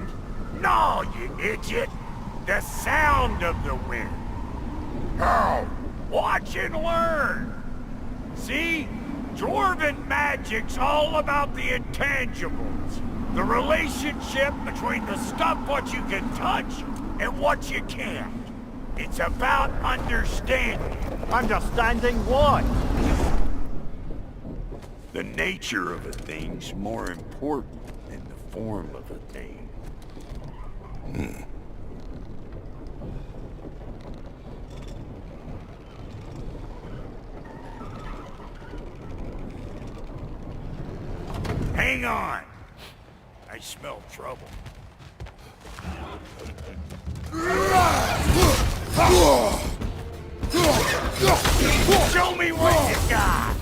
No, you idiot. The sound of the wind. How? Watch and learn. See? Dwarven magic's all about the intangibles. The relationship between the stuff what you can touch and what you can't. It's about understanding. Understanding what? The nature of a thing's more important than the form of a thing. Hang on. I smell trouble. Show me what you got!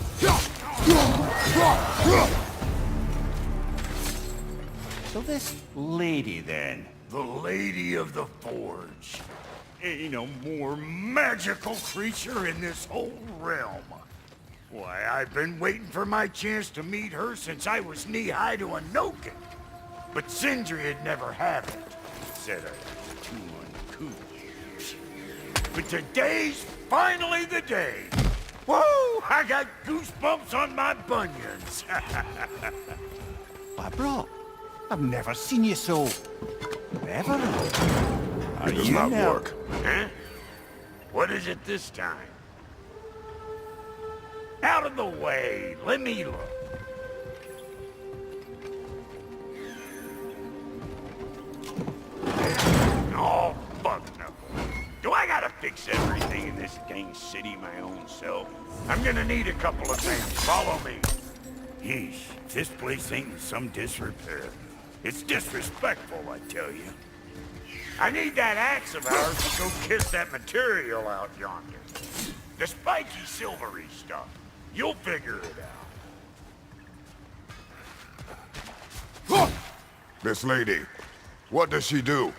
So this lady, then? The Lady of the Forge. Ain't no more magical creature in this whole realm. Why, I've been waiting for my chance to meet her since I was knee-high to a Noken. But Sindri had never had it. Said I was too uncouth. But today's finally the day. Woo! I got goosebumps on my bunions. Why, bro, I've never seen you so... Ever? It does not work. Huh? What is it this time? Out of the way. Let me look. Oh, fuck no. Do I gotta fix everything in this dang city my own self? I'm gonna need a couple of things. Follow me. Yeesh, this place ain't in some disrepair. It's disrespectful, I tell you. I need that axe of ours to go kiss that material out yonder. The spiky, silvery stuff. You'll figure it out. This lady, what does she do?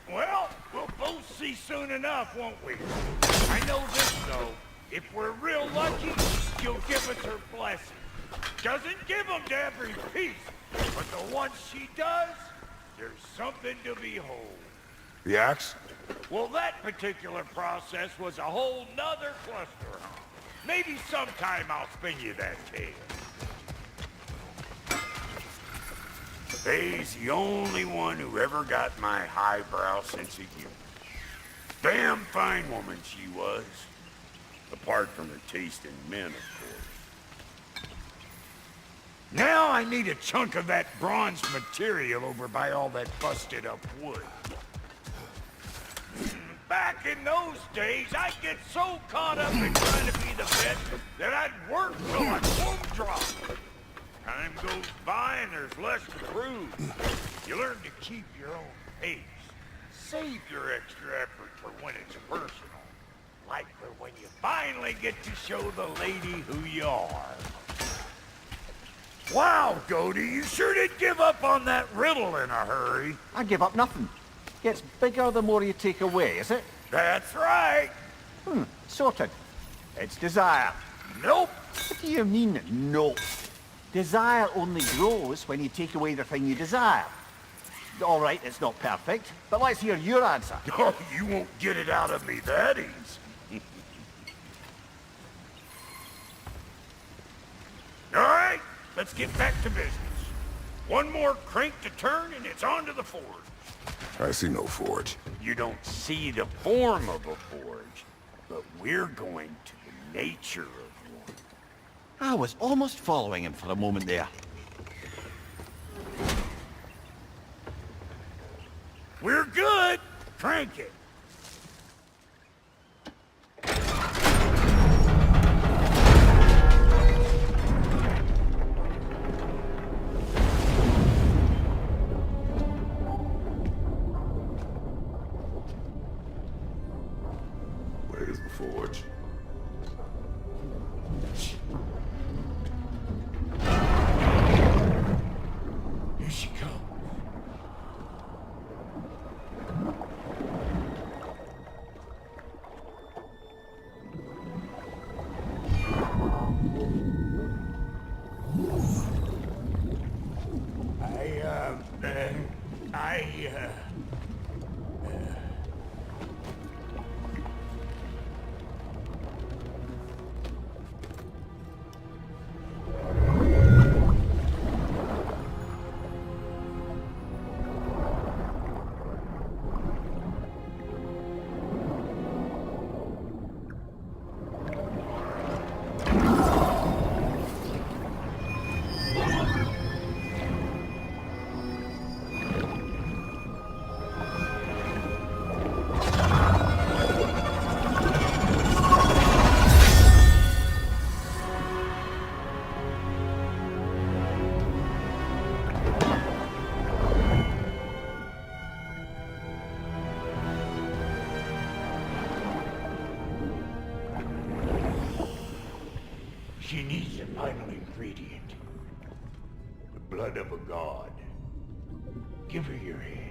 Well, we'll both see soon enough, won't we? I know this, though. If we're real lucky, she'll give us her blessing. Doesn't give them to every piece, but the ones she does, there's something to behold. The axe? Well, that particular process was a whole nother cluster, huh? Maybe sometime I'll spin you that tale. Faye's the only one who ever got my highbrow sense of humor. Damn fine woman she was. Apart from her taste in men, of course. Now I need a chunk of that bronze material over by all that busted up wood. Back in those days, I'd get so caught up in trying to be the best that I'd work till my womb dropped. Time goes by and there's less to prove. You learn to keep your own pace. Save your extra effort for when it's personal. like for when you finally get to show the lady who you are. Wow, Cody, you sure did give up on that riddle in a hurry. I give up nothing. Gets bigger the more you take away, is it? That's right. Sorted. It's desire. Nope. What do you mean, nope? Desire only grows when you take away the thing you desire. All right, it's not perfect, but let's hear your answer. Oh, you won't get it out of me that easy. All right, let's get back to business. One more crank to turn and it's on to the forge. I see no forge. You don't see the form of a forge, but we're going to the nature of one. I was almost following him for a moment there. We're good. Crank it. Where's the forge? Here she comes. She needs the final ingredient. The blood of a god. Give her your hand.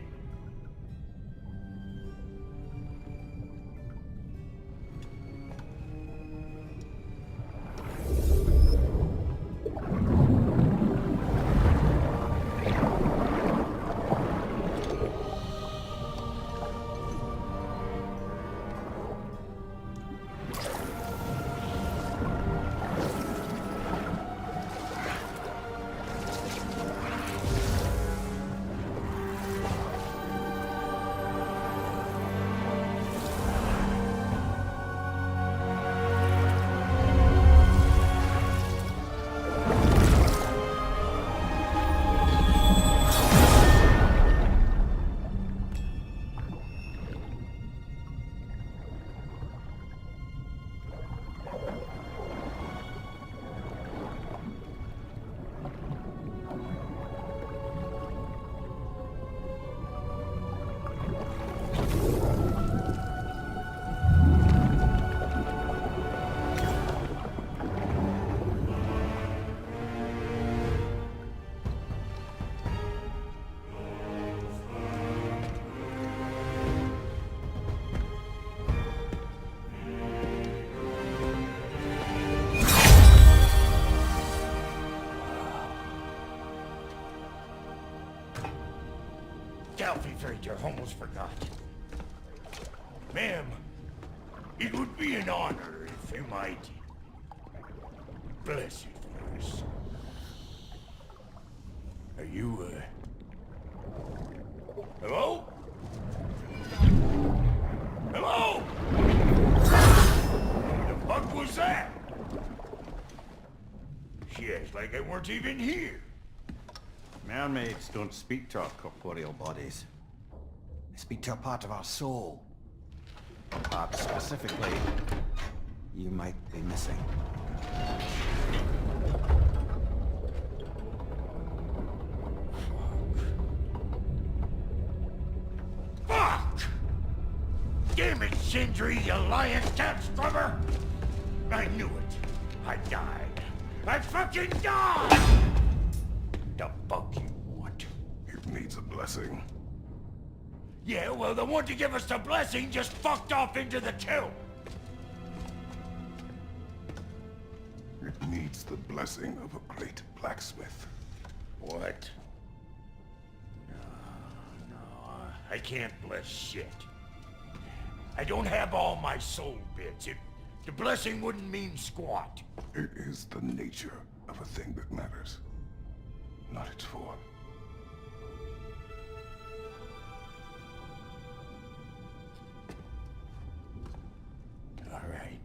I almost forgot. Ma'am, it would be an honor if you might bless it for us. Are you, hello? Hello? The fuck was that? She acts like I weren't even here. Mermaids don't speak to our corporeal bodies. They speak to a part of our soul. A part specifically you might be missing. Fuck! Damn it, Sindri, you lying cat scrubber! I knew it. I died. I fucking died! The fuck you want? It needs a blessing. Yeah, well, the one to give us the blessing just fucked off into the tomb. It needs the blessing of a great blacksmith. What? No, I can't bless shit. I don't have all my soul bits. The blessing wouldn't mean squat. It is the nature of a thing that matters, not its form. All right.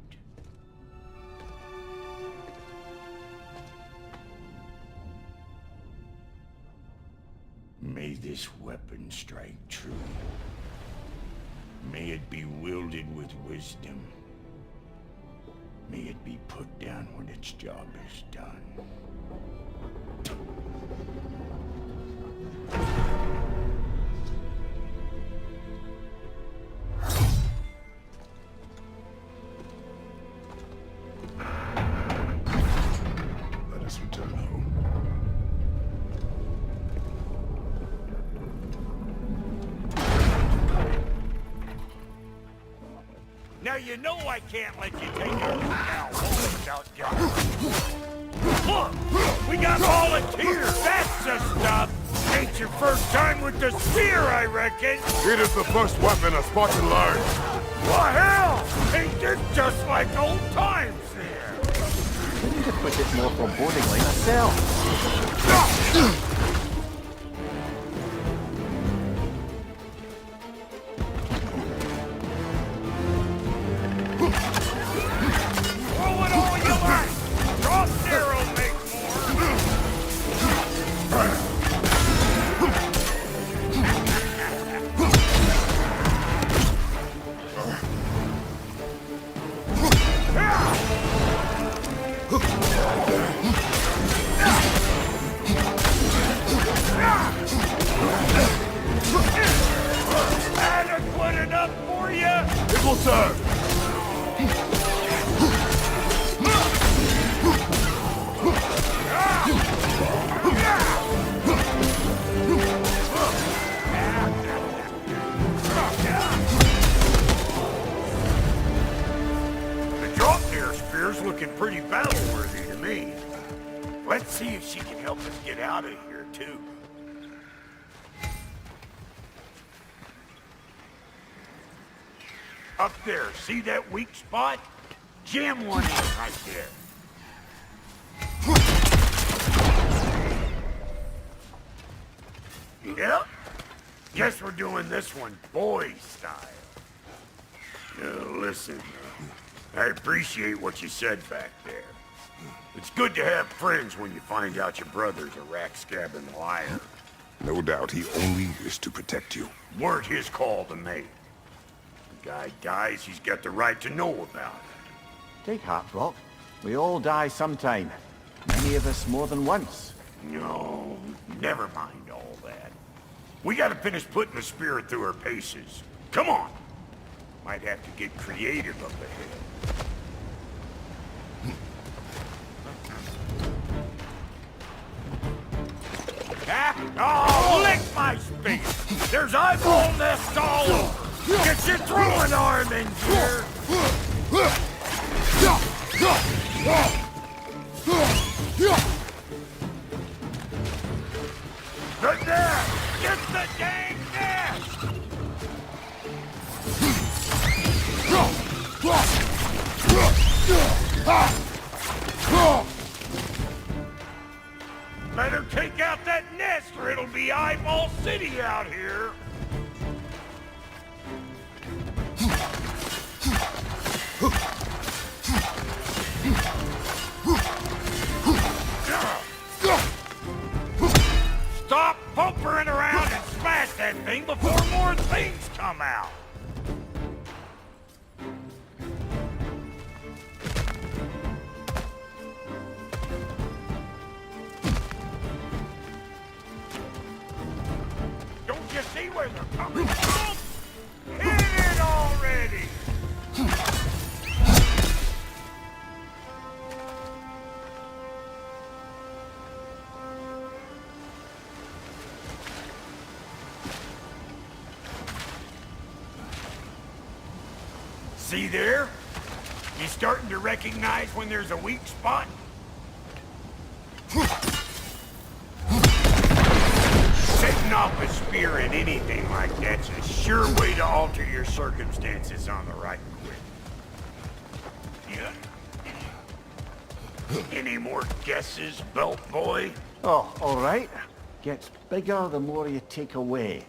May this weapon strike true. May it be wielded with wisdom. May it be put down when its job is done. Let us return home. Now you know I can't let you take your cow home without John. Look! We got volunteers! That's the stuff! Ain't your first time with the spear, I reckon! It is the first weapon a Spartan learned. What hell? Ain't this just like old times there? I need to put it more forebodingly myself. Throw it all you like! Drop arrow make more! Adequate enough for you? It will serve. The drop-near spear's looking pretty battle-worthy to me. Let's see if she can help us get out of here, too. Up there, see that weak spot? Jam one in right there. Yep. Guess we're doing this one boy style. Listen, I appreciate what you said back there. It's good to have friends when you find out your brother's a rack-scabbing liar. No doubt he only wished to protect you. Weren't his call to make. The guy dies, he's got the right to know about it. Take heart, Brock. We all die sometime. Many of us more than once. No, never mind all that. We gotta finish putting the spirit through her paces. Come on! Might have to get creative up ahead. Oh, lick my space! There's eyeball nests all over! Get your throwing arm in here! Good there! Get the dang nest! Better take out that nest or it'll be Eyeball City out here! Stop pumpering around and smash that thing before more things come out! Don't you see where they're coming from? Hit it already! See there? You starting to recognize when there's a weak spot? Setting off a spear in anything like that's a sure way to alter your circumstances on the right quick. Yeah. Any more guesses, belt boy? Oh, all right. Gets bigger the more you take away.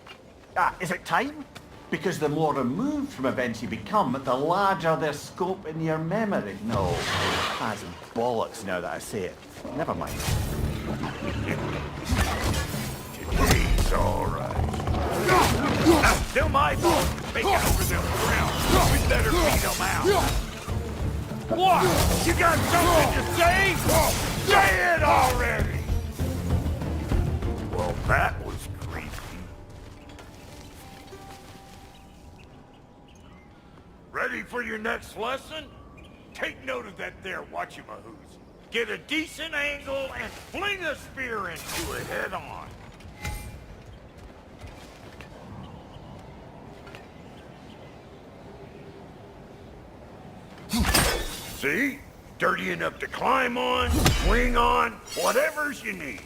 Ah, is it time? Because the more removed from events you become, the larger their scope in your memory. No, that's bollocks now that I say it. Never mind. Today's all right. Now, still my fault for taking over them grounds. We better beat them out. What? You got something to say? Say it already! Well, that was creepy. Ready for your next lesson? Take note of that there whatchamahoos. Get a decent angle and fling a spear into it head on. See? Dirty enough to climb on, swing on, whatever's you need.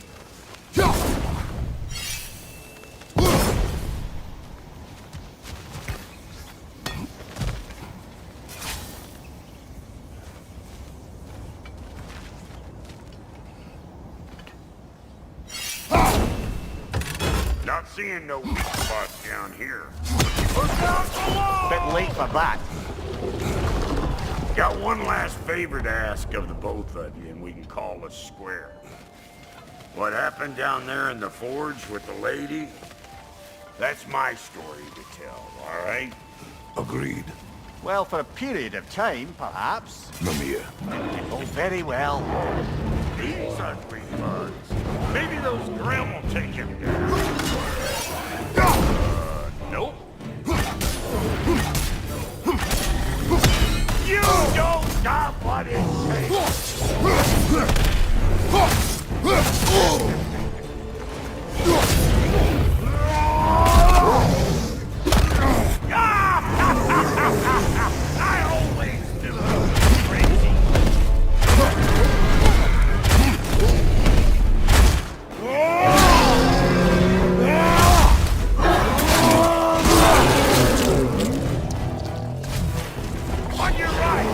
Not seeing no weak spots down here. Look out below! Bit late for that. Got one last favor to ask of the both of you, and we can call us square. What happened down there in the forge with the lady? That's my story to tell, all right? Agreed. Well, for a period of time, perhaps. Mimir. Oh, very well. These ugly bugs. Maybe those Grim will take him down. Nope. You don't got what it I always knew it was crazy. On your right.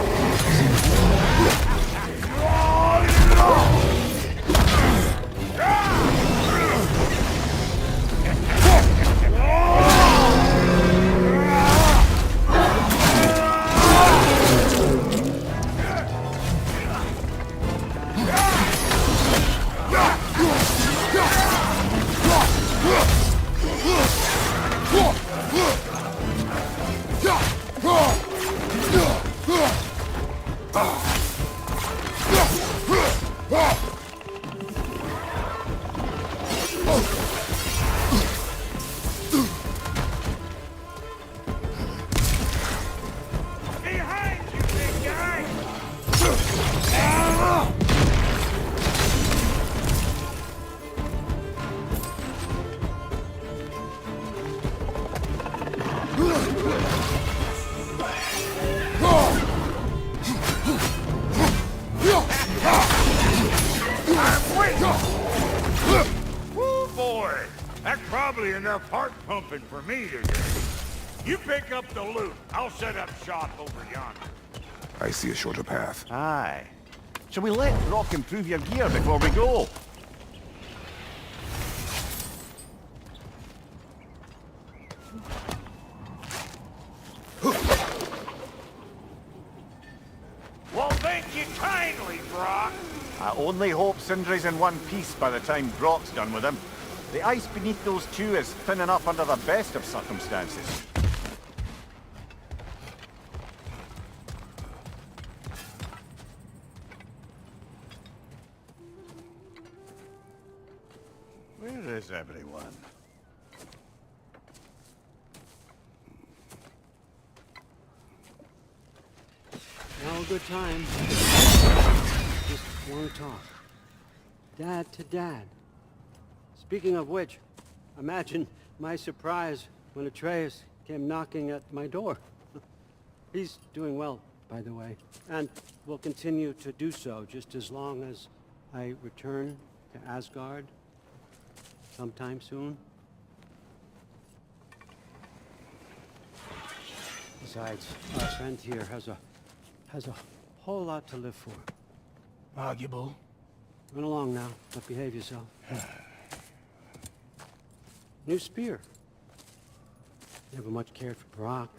Woo, boy! That's probably enough heart pumping for me today. You pick up the loot. I'll set up shop over yonder. I see a shorter path. Aye. Shall we let Rock improve your gear before we go? Well, thank you kindly, Brock. I only hope Sindri's in one piece by the time Brock's done with him. The ice beneath those two is thin enough under the best of circumstances. Where is everyone? Now a good time. Just want to talk. Dad to Dad. Speaking of which, imagine my surprise when Atreus came knocking at my door. He's doing well, by the way, and will continue to do so just as long as I return to Asgard sometime soon. Besides, our friend here has a whole lot to live for. Arguable. Run along now, but behave yourself. New spear. Never much cared for Brock.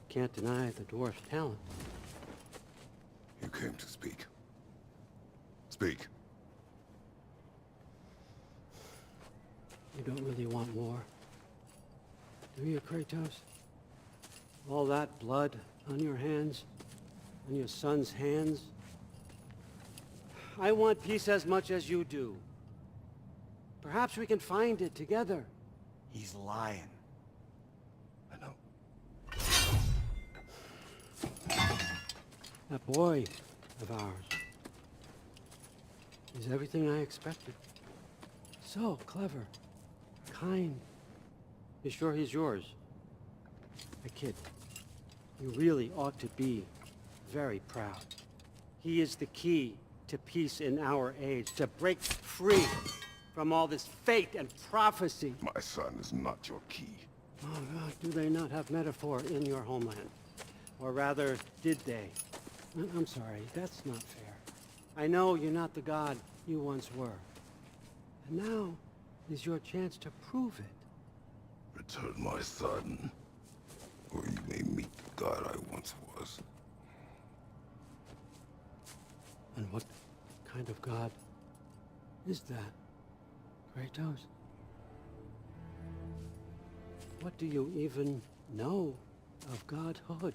Can't deny the dwarf's talent. You came to speak. Speak. You don't really want war, do you, Kratos? All that blood on your hands, on your son's hands. I want peace as much as you do. Perhaps we can find it together. He's lying. I know. That boy of ours is everything I expected. So clever, kind. You sure he's yours? I kid. You really ought to be very proud. He is the key to peace in our age, to break free from all this fate and prophecy. My son is not your key. Oh God, do they not have metaphor in your homeland? Or rather, did they? I'm sorry, that's not fair. I know you're not the god you once were. And now is your chance to prove it. Return my son, or you may meet the god I once was. And what kind of god is that, Kratos? What do you even know of godhood?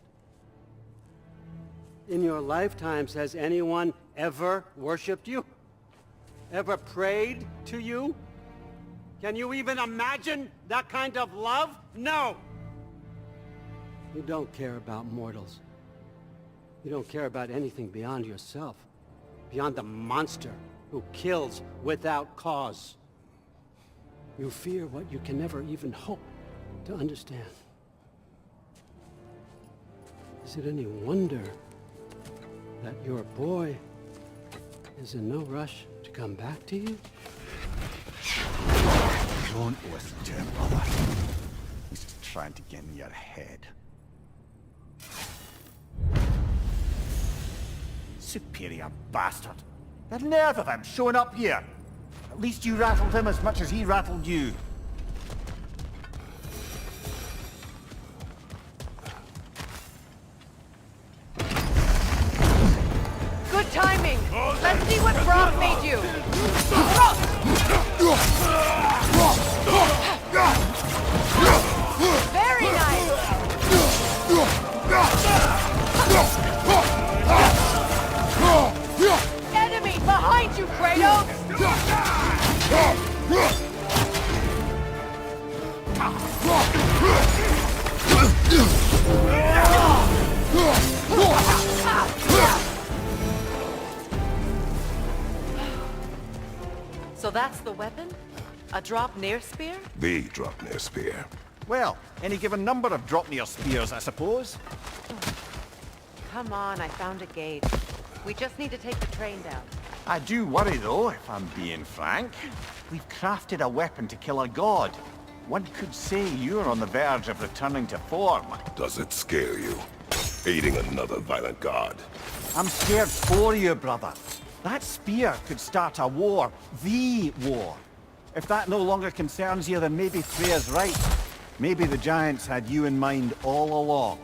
In your lifetimes, has anyone ever worshipped you? Ever prayed to you? Can you even imagine that kind of love? No! You don't care about mortals. You don't care about anything beyond yourself. Beyond the monster who kills without cause. You fear what you can never even hope to understand. Is it any wonder that your boy is in no rush to come back to you? Don't listen to him, brother. He's just trying to get in your head. Superior bastard. The nerve of him showing up here. At least you rattled him as much as he rattled you. Good timing! Let's see what Brock made you! Very nice! Enemy behind you, Kratos! So that's the weapon? A Draupnir spear? The Draupnir spear. Well, any given number of Draupnir spears, I suppose. Come on, I found a gate. We just need to take the train down. I do worry, though, if I'm being frank. We've crafted a weapon to kill a god. One could say you're on the verge of returning to form. Does it scare you? Aiding another violent god. I'm scared for you, brother. That spear could start a war. The war. If that no longer concerns you, then maybe Freya's right. Maybe the Giants had you in mind all along.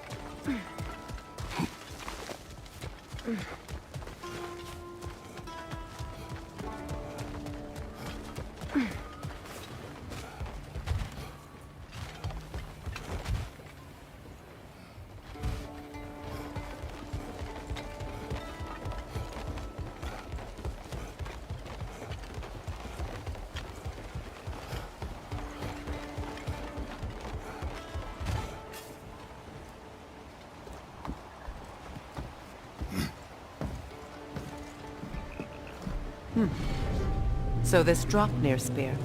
So this Draupnir spear.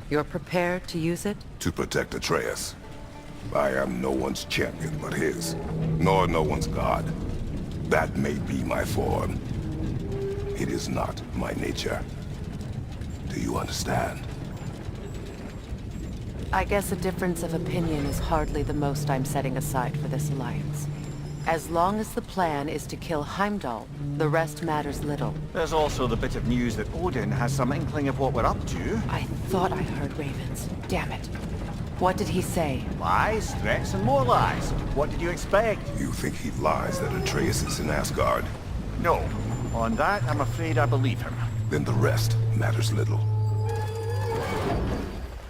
You're prepared to use it? To protect Atreus. I am no one's champion but his, nor no one's god. That may be my form. It is not my nature. Do you understand? I guess a difference of opinion is hardly the most I'm setting aside for this alliance. As long as the plan is to kill Heimdall, the rest matters little. There's also the bit of news that Odin has some inkling of what we're up to. I thought I heard ravens. Damn it. What did he say? Lies, threats, and more lies. What did you expect? You think he lies that Atreus is in Asgard? No. On that, I'm afraid I believe him. Then the rest matters little.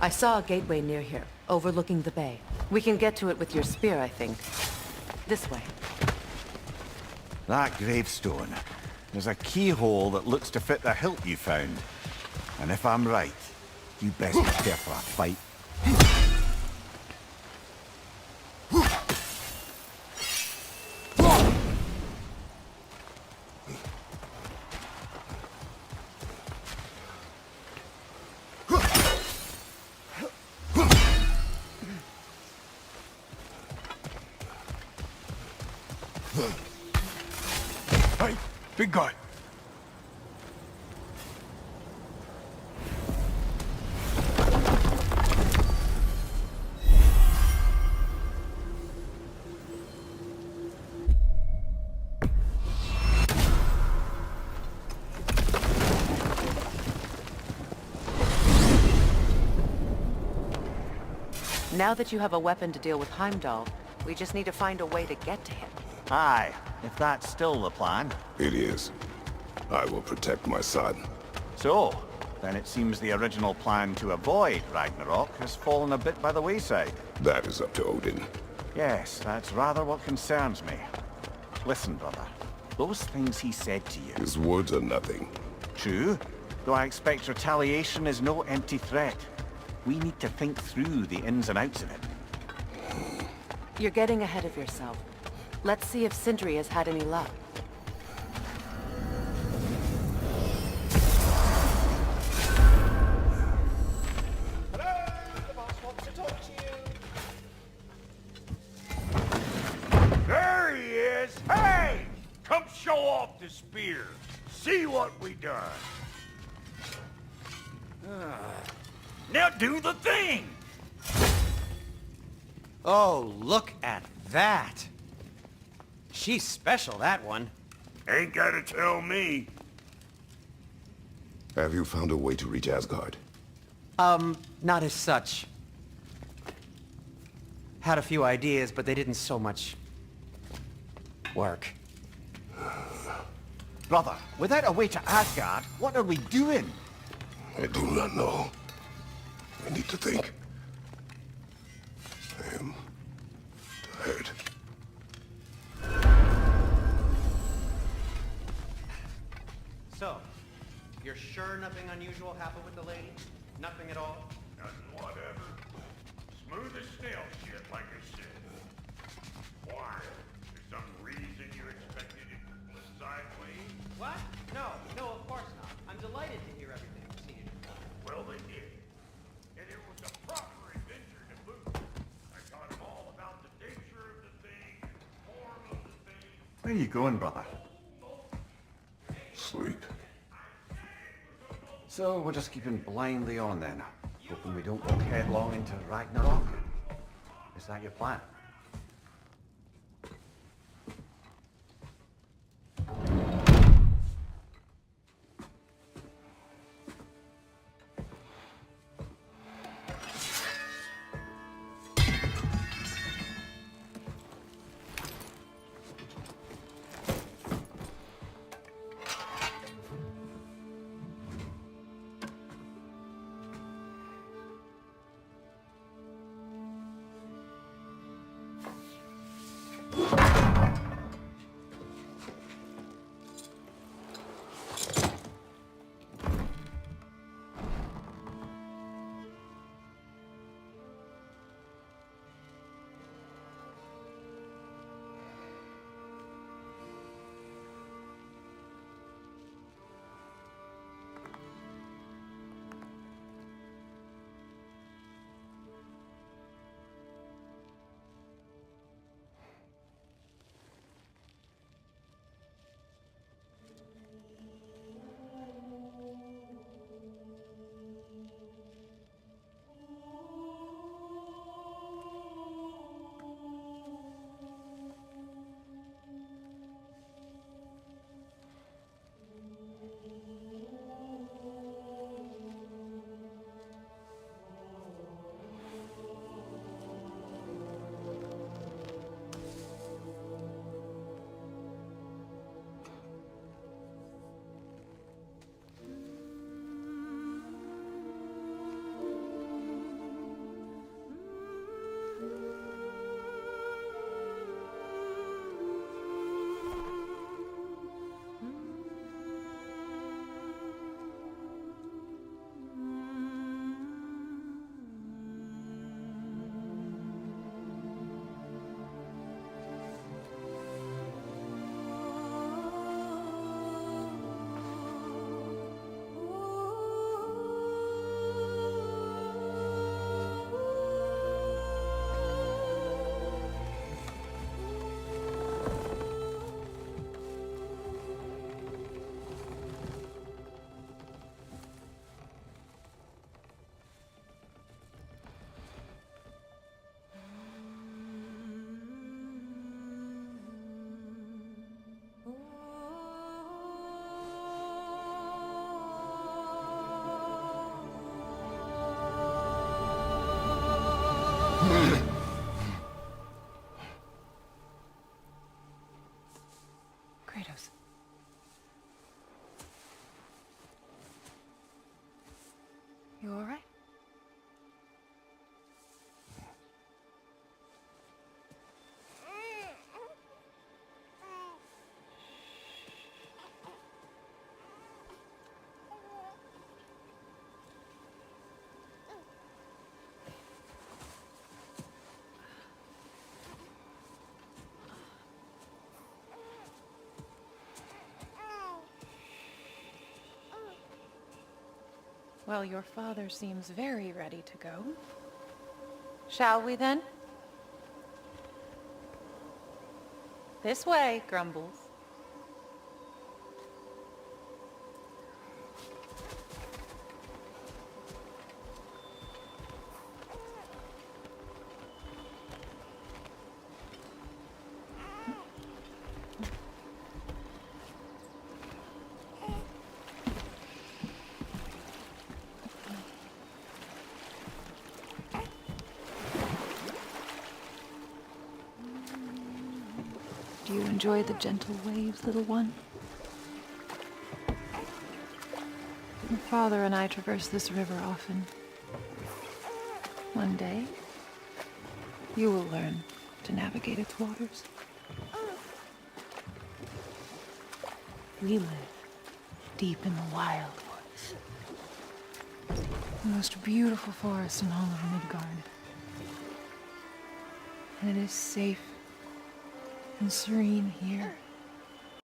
I saw a gateway near here, overlooking the bay. We can get to it with your spear, I think. This way. That gravestone. There's a keyhole that looks to fit the hilt you found. And if I'm right, you best prepare for a fight. Hey, big guy. Now that you have a weapon to deal with Heimdall, we just need to find a way to get to him. Aye, if that's still the plan. It is. I will protect my son. So, then it seems the original plan to avoid Ragnarok has fallen a bit by the wayside. That is up to Odin. Yes, that's rather what concerns me. Listen, brother. Those things he said to you. His words are nothing. True, though I expect retaliation is no empty threat. We need to think through the ins and outs of it. You're getting ahead of yourself. Let's see if Sindri has had any luck. Hello, the boss wants to talk to you. There he is! Hey! Come show off the spear. See what we done. Now do the thing! Oh, look at that! She's special, that one. Ain't gotta tell me. Have you found a way to reach Asgard? Not as such. Had a few ideas, but they didn't so much work. Brother, without a way to Asgard, what are we doing? I do not know. I need to think. I am tired. So, you're sure nothing unusual happened with the lady? Nothing at all? Nothing whatever. Smooth as snail shit, like I said. Why? For some reason you expected it to flip sideways? What? No, of course not. I'm delighted to hear everything proceeded. Well, they did. And it was a proper adventure to boot. I taught them all about the nature of the thing, and the form of the thing. Where are you going, brother? Sleep. So we're just keeping blindly on then, hoping we don't walk headlong into Ragnarok. Is that your plan? You all right? Well, your father seems very ready to go. Shall we then? This way, Grumbles. Do you enjoy the gentle waves, little one? Your father and I traverse this river often. One day, you will learn to navigate its waters. We live deep in the wild woods. The most beautiful forest in all of Midgard. And it is safe and serene here.